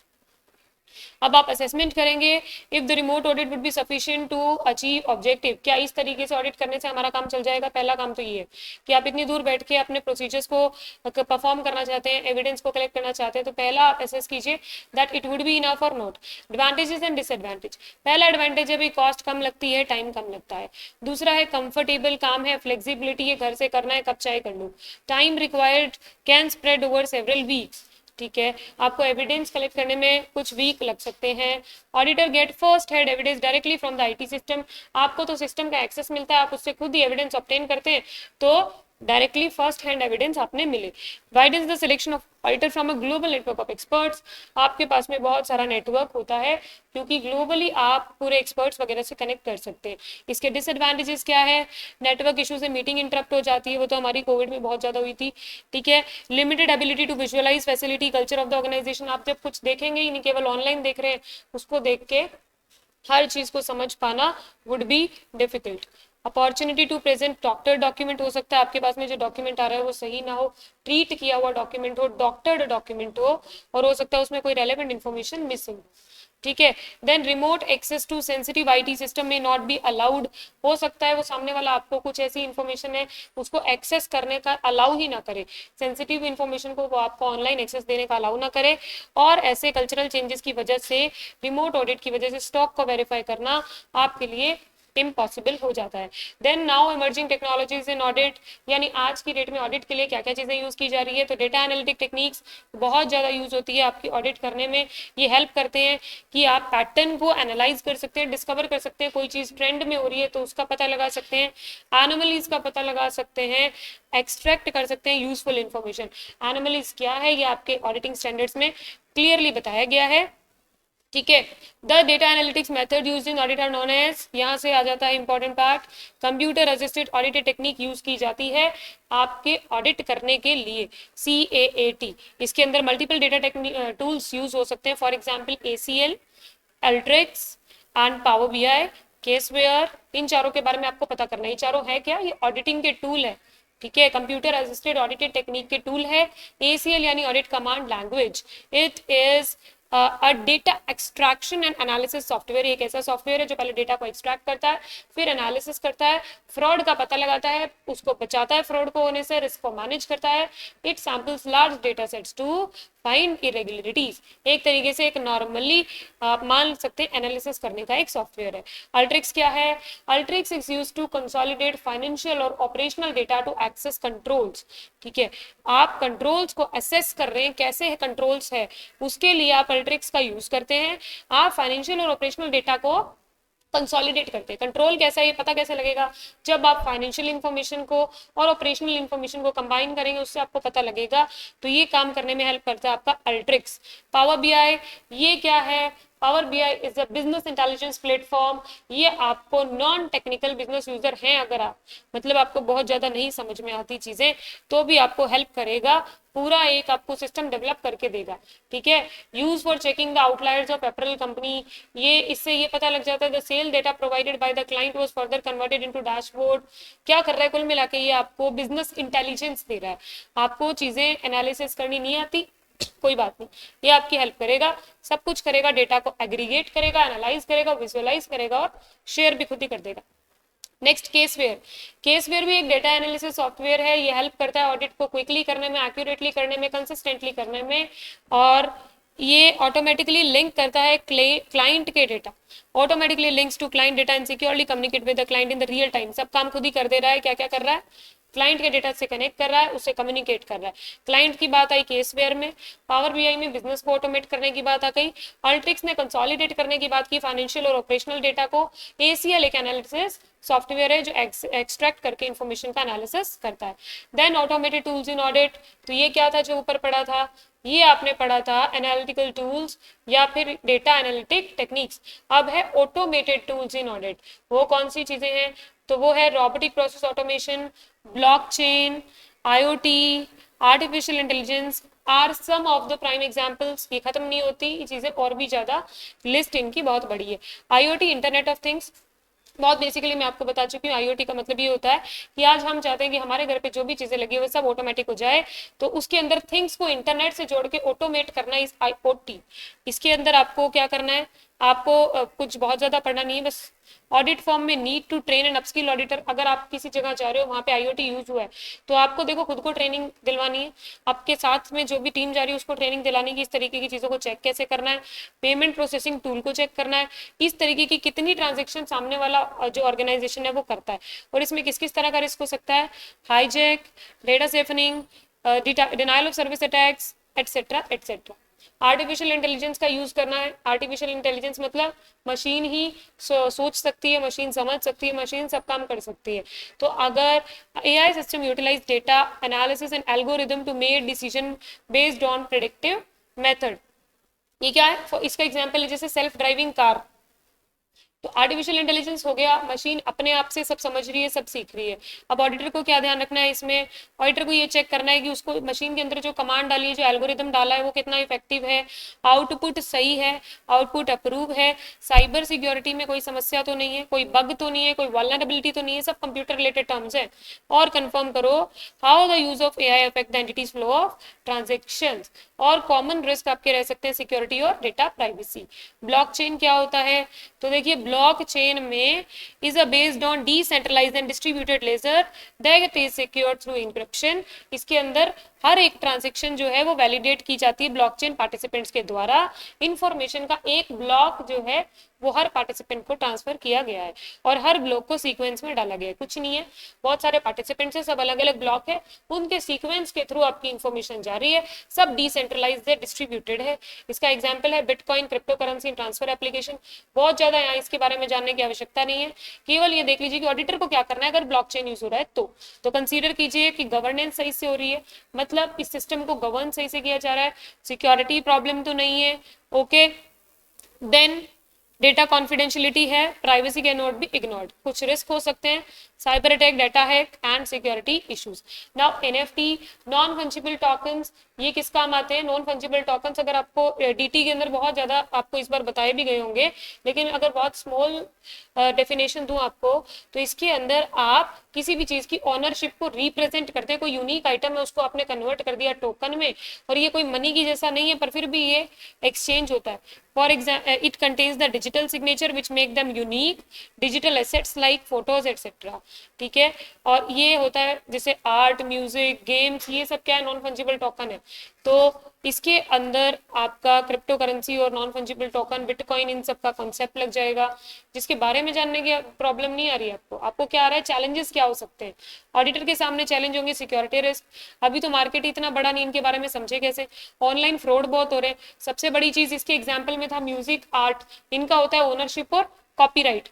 अब आप असेसमेंट करेंगे if the remote audit would be sufficient to achieve objective, क्या इस तरीके से ऑडिट करने से हमारा काम चल जाएगा। पहला काम तो ये है कि आप इतनी दूर बैठ के अपने प्रोसीजर्स को परफॉर्म करना चाहते हैं, एविडेंस को कलेक्ट करना चाहते हैं, तो पहला आप असेस कीजिए that it would be enough और नॉट। एडवांटेजेस एंड डिसएडवांटेज, पहला एडवांटेज है भाई कॉस्ट कम लगती है, टाइम कम लगता है। दूसरा है कंफर्टेबल काम है, फ्लेक्सिबिलिटी है, घर से करना है कब चाहे कर लो। Time required can spread over several weeks, ठीक है, आपको एविडेंस कलेक्ट करने में कुछ वीक लग सकते हैं। Auditor get first hand evidence directly from the IT system, आपको तो सिस्टम का एक्सेस मिलता है, आप उससे खुद ही एविडेंस ऑब्टेन करते हैं, तो डायरेक्टली फर्स्ट हैंड एविडेंस आपने मिले। Widens the selection of auditor from a global network of experts, आपके पास में बहुत सारा नेटवर्क होता है क्योंकि ग्लोबली आप पूरे एक्सपर्ट्स वगैरह से कनेक्ट कर सकते हैं। इसके डिसएडवांटेजेस क्या है, नेटवर्क इशू से मीटिंग इंटरप्ट हो जाती है, वो तो हमारी कोविड में बहुत ज्यादा हुई थी। ठीक है, limited ability to visualize facility culture of the organization, आप जब कुछ देखेंगे ही नहीं, केवल ऑनलाइन देख रहे हैं, उसको देख के हर चीज को समझ पाना would be difficult. Opportunity to present doctor document, हो सकता है आपके पास में जो डॉक्यूमेंट आ रहा है वो सही ना हो, ट्रीट किया हुआ डॉक्यूमेंट हो, डॉक्टर्ड डॉक्यूमेंट हो, और हो सकता है उसमें कोई रेलेवेंट इन्फॉर्मेशन मिसिंग। ठीक है, then remote access to sensitive IT system may not be allowed, हो सकता है वो सामने वाला आपको कुछ ऐसी इन्फॉर्मेशन है उसको एक्सेस करने का अलाउ ही ना करे, सेंसिटिव इन्फॉर्मेशन को वो आपको ऑनलाइन एक्सेस देने का अलाउ ना करे, और ऐसे कल्चरल चेंजेस की वजह से, रिमोट ऑडिट की वजह से स्टॉक को वेरीफाई करना आपके लिए इम्पॉसिबल हो जाता है। Then now emerging technologies in audit, यानी आज की डेट में ऑडिट के लिए क्या क्या चीजें यूज की जा रही है, तो डेटा एनालिटिक टेक्निक्स बहुत ज्यादा यूज होती है आपकी ऑडिट करने में। ये हेल्प करते हैं कि आप पैटर्न को एनालाइज कर सकते हैं, डिस्कवर कर सकते हैं, कोई चीज ट्रेंड में हो रही है तो उसका पता लगा सकते हैं, एनोमलीज का पता लगा सकते हैं, एक्सट्रैक्ट कर सकते हैं यूजफुल इंफॉर्मेशन। एनोमलीज क्या है ये आपके ऑडिटिंग स्टैंडर्ड्स में क्लियरली बताया गया है। ठीक है, the data analytics method used in audit are known as, यहां से आ जाता है important part, computer assisted audit technique use की जाती है आपके ऑडिट करने के लिए, CAAT। इसके अंदर मल्टीपल डेटा टूल्स यूज हो सकते हैं, for example ACL, Alteryx and power BI, CaseWare, इन चारों के बारे में आपको पता करना है। ये चारों है क्या, ये ऑडिटिंग के टूल है। ठीक है, कंप्यूटर असिस्टेड ऑडिटेड टेक्निक के टूल है। ACL यानी audit command language, it is data extraction and analysis software, एक ऐसा सॉफ्टवेयर है जो पहले डेटा को एक्सट्रैक्ट करता है, फिर एनालिसिस करता है, फ्रॉड का पता लगाता है, उसको बचाता है फ्रॉड को होने से, रिस्क को मैनेज करता है। It samples large data sets to find irregularities, एक तरीके से एक नॉर्मली आप मान सकते हैं एनालिसिस करने का एक सॉफ्टवेयर है। अल्ट्रिक्स क्या है? Alteryx is used to consolidate financial और operational data to access controls. ठीक है, आप कंट्रोल्स को असेस कर रहे हैं, कैसे है कंट्रोल्स है, उसके लिए आप अल्ट्रिक्स का यूज करते हैं। आप फाइनेंशियल और ऑपरेशनल डेटा को कंसोलिडेट करते हैं। कंट्रोल कैसा है ये पता कैसे लगेगा? जब आप फाइनेंशियल इंफॉर्मेशन को और ऑपरेशनल इंफॉर्मेशन को कंबाइन करेंगे, उससे आपको पता लगेगा। तो ये काम करने में हेल्प करता है आपका अल्ट्रिक्स। पावर बीआई ये क्या है? Power BI is a business intelligence platform. ये आपको नॉन टेक्निकल बिजनेस यूजर हैं, अगर आप मतलब आपको बहुत ज्यादा नहीं समझ में आती चीजें, तो भी आपको हेल्प करेगा, पूरा एक आपको सिस्टम डेवलप करके देगा। ठीक है, use for checking the outliers of April company, ये इससे ये पता लग जाता है the sale data provided by the client was further converted into dashboard. क्या कर रहा है कुल मिला के? ये आपको बिजनेस इंटेलिजेंस दे रहा है। आपको चीजें एनालिसिस करनी नहीं आती, कोई बात नहीं, ये आपकी हेल्प करेगा, सब कुछ करेगा, डेटा को एग्रीगेट करेगा, एनालाइज करेगा, विजुअलाइज करेगा और शेयर भी खुद ही कर देगा। नेक्स्ट केसवेयर। केसवेयर भी एक डेटा एनालिसिस सॉफ्टवेयर है। ये हेल्प करता है ऑडिट को क्विकली करने में, एक्यूरेटली करने में, कंसिस्टेंटली करने में, और ये ऑटोमेटिकली लिंक करता है क्लाइंट के data, automatically links to client data and securely communicate with the client in the real time. सब काम खुद ही कर दे रहा है। क्या क्या कर रहा है? क्लाइंट के डेटा से कनेक्ट कर रहा है, उससे कम्युनिकेट कर रहा है। क्लाइंट की बात आई केसवेयर में, पावर बीआई में बिजनेस को ऑटोमेट करने की बात आ गई, अल्ट्रिक्स ने कंसोलिडेट करने की बात की फाइनेंशियल और ऑपरेशनल डेटा को, एसीएल एक एनालिसिस सॉफ्टवेयर है जो एक्सट्रैक्ट करके इंफॉर्मेशन का एनालिसिस करता है। Then automated tools in audit, तो ये क्या था जो ऊपर पड़ा था? ये आपने पढ़ा था एनालिटिकल टूल्स या फिर डेटा एनालिटिक टेक्निक्स। अब है ऑटोमेटेड टूल्स इन ऑडिट। वो कौन सी चीजें हैं? तो वो है robotic process automation, blockchain, IoT, artificial intelligence are some of the prime examples. ये खत्म नहीं होती, ये चीजें और भी ज्यादा, लिस्ट इनकी बहुत बड़ी है। आईओटी इंटरनेट ऑफ थिंग्स, बहुत बेसिकली मैं आपको बता चुकी हूँ। आईओटी का मतलब ये होता है कि आज हम चाहते हैं कि हमारे घर पे जो भी चीजें लगी हुई सब ऑटोमेटिक हो जाए, तो उसके अंदर थिंग्स को इंटरनेट से जोड़ के ऑटोमेट करना इस आईओटी। इसके अंदर आपको क्या करना है? आपको कुछ बहुत ज्यादा पढ़ना नहीं है, बस ऑडिट फॉर्म में need to train and upskill auditor. अगर आप किसी जगह जा रहे हो वहां पे आईओटी यूज हुआ है, तो आपको देखो खुद को ट्रेनिंग दिलवानी है, आपके साथ में जो भी टीम जा रही है उसको ट्रेनिंग दिलानी की, इस तरीके की चीजों को चेक कैसे करना है, पेमेंट प्रोसेसिंग टूल को चेक करना है, इस तरीके की कितनी ट्रांजेक्शन सामने वाला जो ऑर्गेनाइजेशन है वो करता है, और इसमें किस किस तरह का रिस्क हो सकता है, hijack, data siphoning, denial of service attacks, etcetera etcetera. Artificial intelligence का यूज करना है। आर्टिफिशियल इंटेलिजेंस मतलब मशीन ही सोच सकती है, मशीन समझ सकती है, मशीन सब काम कर सकती है। तो अगर AI system utilize data analysis and algorithm to make decision based on predictive method. ये क्या है? इसका एग्जांपल है जैसे सेल्फ ड्राइविंग कार। तो आर्टिफिशियल इंटेलिजेंस हो गया, मशीन अपने आप से सब समझ रही है, सब सीख रही है। अब ऑडिटर को क्या ध्यान रखना है इसमें? ऑडिटर को ये चेक करना है कि उसको मशीन के अंदर जो कमांड डाली है, जो एल्गोरिदम डाला है, वो कितना इफेक्टिव है, आउटपुट सही है, आउटपुट अप्रूव है, साइबर सिक्योरिटी में कोई समस्या तो नहीं है, कोई बग तो नहीं है, कोई वल्नरेबिलिटी तो नहीं है, सब कंप्यूटर रिलेटेड टर्म्स है। और कंफर्म करो how the use of AI affect the entities flow of transactions. और कॉमन रिस्क आपके रह सकते हैं सिक्योरिटी और डेटा प्राइवेसी। ब्लॉकचेन क्या होता है? तो देखिए ब्लॉकचेन में is a based on decentralized and distributed ledger that is secured through encryption. इसके अंदर हर एक ट्रांजैक्शन जो है वो वैलिडेट की जाती है ब्लॉकचेन पार्टिसिपेंट्स के द्वारा। इंफॉर्मेशन का एक ब्लॉक जो है वो हर पार्टिसिपेंट को ट्रांसफर किया गया है और हर ब्लॉक को सीक्वेंस में डाला गया है। कुछ नहीं है, बहुत सारे पार्टिसिपेंट्स है, सब अलग अलग ब्लॉक है, उनके सीक्वेंस के थ्रू आपकी इंफॉर्मेशन जा रही है, सब डिसेंट्रलाइज्ड है, डिस्ट्रीब्यूटेड है। इसका एग्जांपल है bitcoin crypto currency transfer application. बहुत ज्यादा यहाँ इसके बारे में जानने की आवश्यकता नहीं है, केवल ये देख लीजिए कि ऑडिटर को क्या करना है अगर ब्लॉकचेन यूज हो रहा है तो कंसीडर कीजिए कि गवर्नेंस सही से हो रही है, मतलब इस सिस्टम को गवर्न सही से किया जा रहा है, सिक्योरिटी प्रॉब्लम तो नहीं है, ओके। देन डेटा कॉन्फिडेंशियलिटी है, privacy can not be ignored. कुछ रिस्क हो सकते हैं, cyber attack, data hack and security issues. Now NFT, non fungible tokens, ये किस काम आते हैं? नॉन फंजिबल टोकन्स अगर आपको डीटी के अंदर बहुत ज्यादा आपको इस बार बताए भी गए होंगे, लेकिन अगर बहुत स्मॉल डेफिनेशन दूं आपको, तो इसके अंदर आप किसी भी चीज की ओनरशिप को रिप्रेजेंट करते हैं। कोई यूनिक आइटम है उसको आपने कन्वर्ट कर दिया टोकन में, और ये कोई मनी की जैसा नहीं है पर फिर भी ये एक्सचेंज होता है। For example it contains the digital signature which make them unique, digital assets like photos etcetera, ठीक है। और ये होता है जैसे आर्ट, म्यूजिक, गेम्स, ये सब क्या है? नॉन फंजिबल टोकन है। तो इसके अंदर आपका क्रिप्टो करेंसी और नॉन फंजिबल टोकन, बिटकॉइन, इन सब का कॉन्सेप्ट लग जाएगा, जिसके बारे में जानने की प्रॉब्लम नहीं आ रही है आपको। आपको क्या आ रहा है, चैलेंजेस क्या हो सकते हैं ऑडिटर के सामने, चैलेंज होंगे सिक्योरिटी रिस्क। अभी तो मार्केट इतना बड़ा नहीं, इनके बारे में समझे कैसे। ऑनलाइन फ्रॉड बहुत हो रहे हैं, सबसे बड़ी चीज इसके एग्जाम्पल में था म्यूजिक, आर्ट, इनका होता है ओनरशिप और कॉपीराइट,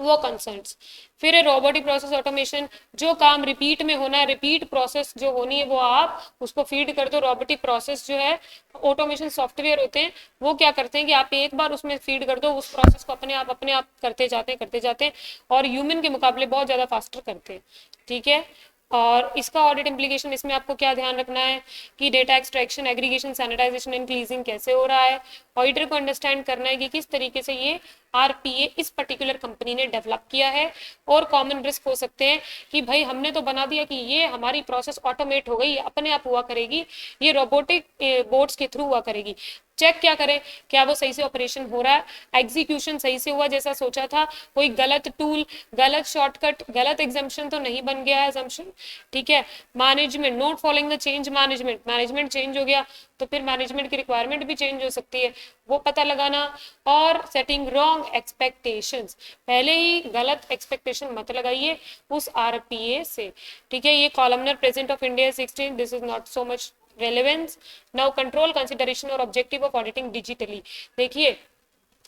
वो कंसर्न्स। फिर है रोबोटिक प्रोसेस ऑटोमेशन, जो काम रिपीट में होना है, रिपीट प्रोसेस जो होनी है वो आप उसको फीड कर दो। रोबोटिक प्रोसेस जो है ऑटोमेशन सॉफ्टवेयर होते हैं, वो क्या करते हैं कि आप एक बार उसमें फीड कर दो, उस प्रोसेस को अपने आप करते जाते हैं और ह्यूमन के मुकाबले बहुत ज्यादा फास्टर करते हैं। ठीक है, और इसका ऑडिट इम्प्लीकेशन, इसमें आपको क्या ध्यान रखना है कि data extraction, aggregation, sanitisation and cleansing कैसे हो रहा है। ऑडिटर को अंडरस्टैंड करना है कि किस तरीके से ये आरपीए इस पर्टिकुलर कंपनी ने डेवलप किया है। और कॉमन रिस्क हो सकते हैं कि भाई हमने तो बना दिया कि ये हमारी प्रोसेस ऑटोमेट हो गई, अपने आप हुआ करेगी, ये रोबोटिक बोट्स के थ्रू हुआ करेगी। चेक क्या करें, क्या वो सही से ऑपरेशन हो रहा है, एग्जीक्यूशन सही से हुआ जैसा सोचा था, कोई गलत टूल, गलत शॉर्टकट, गलत एग्जाम्पशन तो नहीं बन गया है assumption। ठीक है, management, not following the change management, management change हो गया तो फिर मैनेजमेंट की रिक्वायरमेंट भी चेंज हो सकती है, वो पता लगाना। और सेटिंग रॉन्ग एक्सपेक्टेशंस, पहले ही गलत एक्सपेक्टेशन मत लगाइए उस आरपीए से। ठीक है, ये columnar present of India 16, this is not so much relevance। now control consideration और objective of auditing digitally, देखिए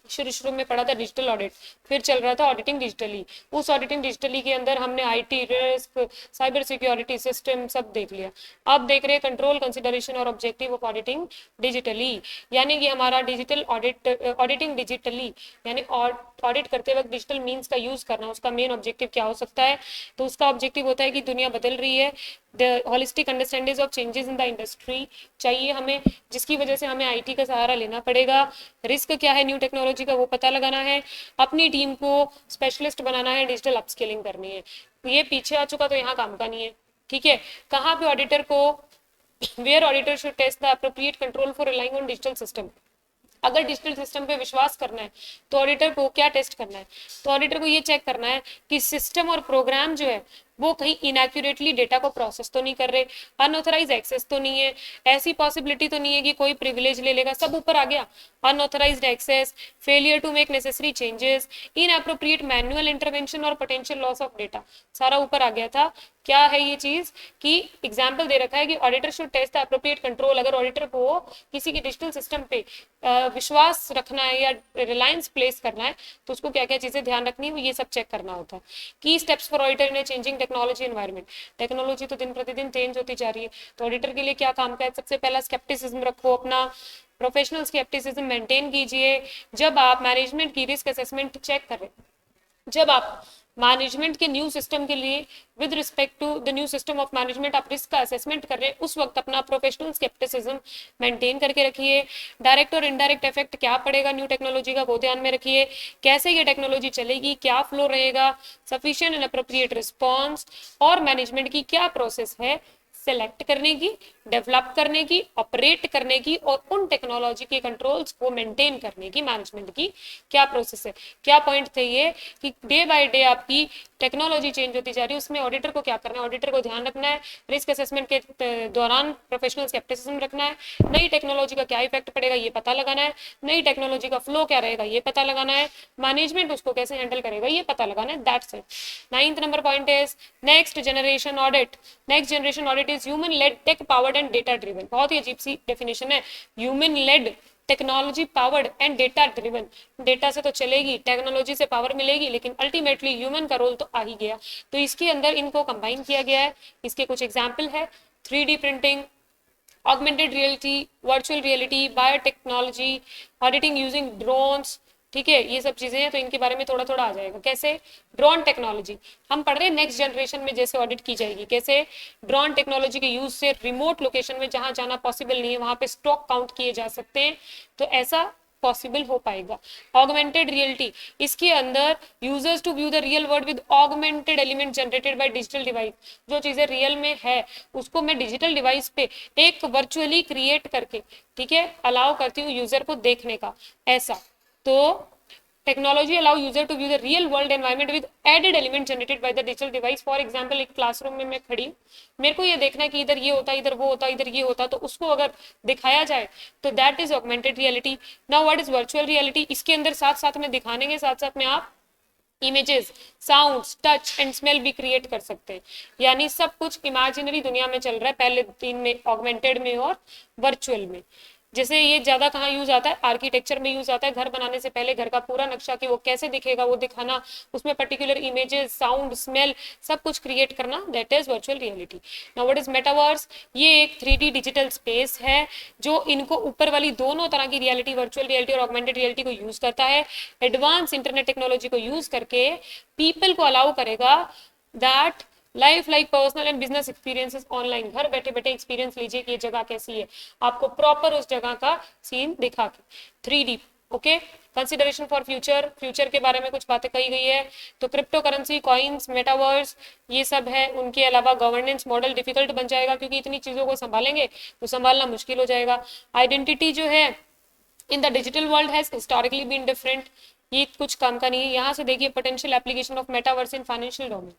शुरू में पढ़ा था डिजिटल ऑडिट, फिर चल रहा था ऑडिटिंग डिजिटली। उस ऑडिटिंग डिजिटली के अंदर हमने IT risk, cyber security, system सब देख लिया। अब देख रहे हैं कंट्रोल, कंसिडरेशन और ऑब्जेक्टिव ऑफ ऑडिटिंग डिजिटली, यानी कि हमारा डिजिटल ऑडिटिंग डिजिटली यानी ऑडिट करते वक्त डिजिटल मीन्स का यूज करना, उसका मेन ऑब्जेक्टिव क्या हो सकता है। तो उसका ऑब्जेक्टिव होता है कि दुनिया बदल रही है, the holistic understanding of changes in the industry चाहिए हमें, जिसकी वजह से हमें आईटी का सहारा लेना पड़ेगा। रिस्क क्या है न्यू टेक्नोलॉजी का, वो पता लगाना है, अपनी टीम को स्पेशलिस्ट बनाना है, डिजिटल अपस्किलिंग करनी है। ये पीछे आ चुका तो यहाँ काम का नहीं है। ठीक है, कहाँ पे ऑडिटर को, where auditor should test the appropriate control for relying on digital system. अगर डिजिटल सिस्टम पे विश्वास करना है तो ऑडिटर को क्या टेस्ट करना है, तो ऑडिटर को ये चेक करना है कि सिस्टम और प्रोग्राम जो है वो कहीं इनएक्यूरेटली डेटा को प्रोसेस तो नहीं कर रहे, अनऑथराइज एक्सेस तो नहीं है, ऐसी पॉसिबिलिटी तो नहीं है कि कोई प्रिविलेज ले लेगा, सब ऊपर आ गया। Unauthorized access, failure to make necessary changes, inappropriate manual intervention और पोटेंशियल लॉस ऑफ डेटा, सारा ऊपर आ गया था। क्या है ये चीज कि एग्जाम्पल दे रखा है कि auditor should test the appropriate control. अगर ऑडिटर को किसी के डिजिटल सिस्टम पे विश्वास रखना है या रिलायंस प्लेस करना है तो उसको क्या क्या चीजें ध्यान रखनी है, ये सब चेक करना होता है। की steps for auditor in changing technology environment, technology तो दिन प्रतिदिन चेंज होती जा रही है, तो ऑडिटर के लिए क्या काम का है, सबसे पहला स्केप्टिसिज्म रखो, अपना प्रोफेशनल स्केप्टिसिज्म मेंटेन कीजिए। जब आप मैनेजमेंट की रिस्क असेसमेंट चेक कर रहे, जब आप मैनेजमेंट के न्यू सिस्टम के लिए with respect to the new system of management आप रिस्क का असेसमेंट कर रहे हैं, उस वक्त अपना प्रोफेशनल स्केप्टिसिज्म मेंटेन करके रखिए। डायरेक्ट और इनडायरेक्ट इफेक्ट क्या पड़ेगा न्यू टेक्नोलॉजी का, वो ध्यान में रखिए। कैसे ये टेक्नोलॉजी चलेगी, क्या फ्लो रहेगा, सफिशिएंट एंड अप्रोप्रिएट रिस्पॉन्स, और मैनेजमेंट की क्या प्रोसेस है सेलेक्ट करने की, डेवलप करने की, ऑपरेट करने की, और उन टेक्नोलॉजी के कंट्रोल्स को मेंटेन करने की मैनेजमेंट की क्या प्रोसेस है। क्या पॉइंट थे ये कि डे बाय डे आपकी टेक्नोलॉजी चेंज होती जा रही है, उसमें ऑडिटर को क्या करना है, ऑडिटर को ध्यान रखना है, रिस्क असेसमेंट के दौरान प्रोफेशनल स्केप्टिसिज्म रखना है, नई टेक्नोलॉजी का क्या इफेक्ट पड़ेगा ये पता लगाना है, नई टेक्नोलॉजी का फ्लो क्या रहेगा ये पता लगाना है, मैनेजमेंट उसको कैसे हैंडल करेगा ये पता लगाना है। That's it. 9th number point is next generation audit. Next generation audit is human led, tech powered and data driven. बहुत ही अजीब सी डेफिनेशन है, human led, technology powered and data driven. Data से तो चलेगी, टेक्नोलॉजी से पावर मिलेगी, लेकिन अल्टीमेटली ह्यूमन का रोल तो आ ही गया। तो इसके अंदर इनको कंबाइन किया गया है। इसके कुछ एग्जाम्पल है, 3D printing, augmented reality, virtual reality, biotechnology, auditing using drones. ठीक है, ये सब चीजें हैं, तो इनके बारे में थोड़ा थोड़ा आ जाएगा। कैसे, ड्रोन टेक्नोलॉजी हम पढ़ रहे हैं नेक्स्ट जनरेशन में जैसे ऑडिट की जाएगी, कैसे ड्रोन टेक्नोलॉजी के यूज से रिमोट लोकेशन में जहां जाना पॉसिबल नहीं है वहां पे स्टॉक काउंट किए जा सकते हैं, तो ऐसा पॉसिबल हो पाएगा। ऑगमेंटेड रियलिटी, इसके अंदर users to view the real world with augmented element generated by digital device. जो चीजें रियल में है उसको मैं डिजिटल डिवाइस पे एक वर्चुअली क्रिएट करके, ठीक है, अलाउ करती हूँ यूजर को देखने का, ऐसा। तो technology allow user to view the real world environment with added element generated by the digital device. For example, एक क्लासरूम में मैं खड़ी, मेरे को ये देखना है कि इधर ये होता, इधर वो होता, इधर ये होता, तो उसको अगर दिखाया जाए तो that is augmented reality. Now what is virtual reality? इसके अंदर साथ साथ में दिखाने के साथ साथ में आप images, sounds, touch and smell भी क्रिएट कर सकते हैं। यानी सब कुछ इमेजिनरी दुनिया में चल रहा है, पहले 3 में, ऑगमेंटेड में और वर्चुअल में। जैसे ये ज्यादा कहाँ यूज आता है? आर्किटेक्चर में यूज आता है। घर बनाने से पहले घर का पूरा नक्शा कि वो कैसे दिखेगा वो दिखाना, उसमें पर्टिकुलर इमेजेस, साउंड, स्मेल सब कुछ क्रिएट करना, that is virtual reality. Now what is metaverse? ये एक 3D डिजिटल स्पेस है जो इनको ऊपर वाली दोनों तरह की रियलिटी, वर्चुअल रियलिटी और ऑगमेंटेड रियलिटी को यूज करता है। एडवांस इंटरनेट टेक्नोलॉजी को यूज करके पीपल को अलाउ करेगा that life like personal and business experiences online. घर बैठे बैठे एक्सपीरियंस लीजिए कि ये जगह कैसी है, आपको प्रॉपर उस जगह का सीन दिखा के 3D। Okay, consideration for future, future के बारे में कुछ बातें कही गई है। तो क्रिप्टो करेंसी, कॉइन्स, मेटावर्स, ये सब है। उनके अलावा गवर्नेंस मॉडल डिफिकल्ट बन जाएगा क्योंकि इतनी चीजों को संभालेंगे तो संभालना मुश्किल हो जाएगा। आइडेंटिटी जो है in the digital world has historically been different, ये कुछ काम का नहीं है। यहाँ से देखिए potential application of metaverse in financial domain.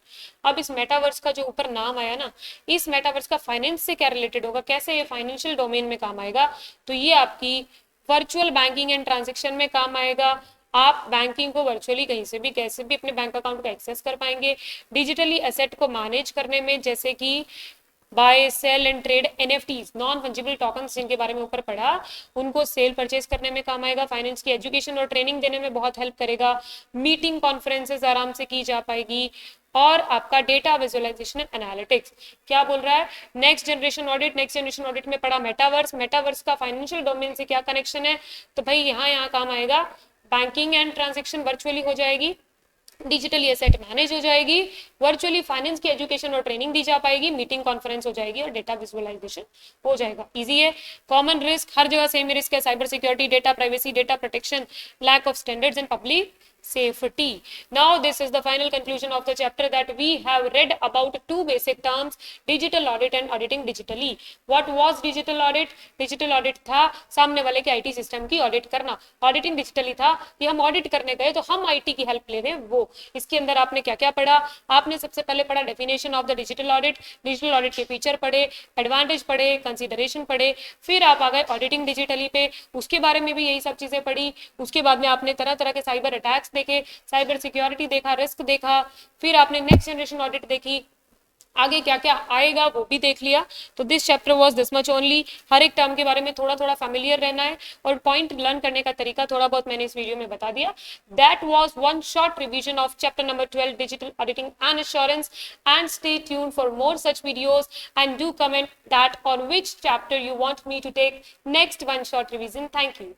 अब इस मेटावर्स का जो ऊपर नाम आया ना, इस मेटावर्स का फाइनेंस से क्या रिलेटेड होगा, कैसे ये फाइनेंशियल डोमेन में काम आएगा? तो ये आपकी वर्चुअल बैंकिंग एंड ट्रांजेक्शन में काम आएगा। आप बैंकिंग को वर्चुअली कहीं से भी कैसे भी अपने बैंक अकाउंट को एक्सेस कर पाएंगे। डिजिटली एसेट को मैनेज करने में, जैसे कि buy sell and trade, NFTs, non fungible tokens जिनके बारे में ऊपर पढ़ा, उनको सेल परचेज करने में काम आएगा। फाइनेंस की एजुकेशन और ट्रेनिंग देने में बहुत हेल्प करेगा। मीटिंग कॉन्फ्रेंसेस आराम से की जा पाएगी। और आपका डेटा विजुअलाइजेशन एंड एनालिटिक्स। क्या बोल रहा है? Next generation audit, next generation audit में पढ़ा मेटावर्स, मेटावर्स का फाइनेंशियल डोमेन से क्या कनेक्शन है? तो भाई यहाँ काम आएगा, बैंकिंग एंड ट्रांजेक्शन वर्चुअली हो जाएगी, डिजिटली एसेट मैनेज हो जाएगी, वर्चुअली फाइनेंस की एजुकेशन और ट्रेनिंग दी जा पाएगी, मीटिंग कॉन्फ्रेंस हो जाएगी और डेटा विजुअलाइजेशन हो जाएगा। इजी है। कॉमन रिस्क, हर जगह सेम रिस्क है, cyber security, data privacy, data protection, lack of standards and public safety. Now this is the final conclusion of the chapter that we have read about two basic terms, digital audit and auditing digitally. What was digital audit? Digital audit था सामने वाले के IT system की audit करना। Auditing digitally था कि हम audit करने गए तो हम आईटी की हेल्प ले रहे हैं वो। इसके अंदर आपने क्या क्या पढ़ा? आपने सबसे पहले पढ़ा definition of the digital audit, digital audit के फीचर पढ़े, एडवांटेज पढ़े, कंसिडरेशन पढ़े, फिर आप आ गए ऑडिटिंग डिजिटली पे, उसके बारे में भी यही सब चीजें पढ़ी। उसके बाद में आपने तरह तरह के साइबर अटैक्स देखे, साइबर सिक्योरिटी देखा, रिस्क देखा, फिर आपने नेक्स्ट जनरेशन ऑडिट देखी, आगे क्या क्या आएगा वो भी देख लिया। तो this chapter was this much only. हर एक टर्म के बारे में थोड़ा थोड़ा फैमिलियर रहना है और पॉइंट लर्न करने का तरीका थोड़ा बहुत मैंने इस वीडियो में बता दिया। That was one short revision of chapter number 12 digital auditing and assurance, and stay tuned for more such videos and do comment that on which chapter you want me to take next one short revision. Thank you.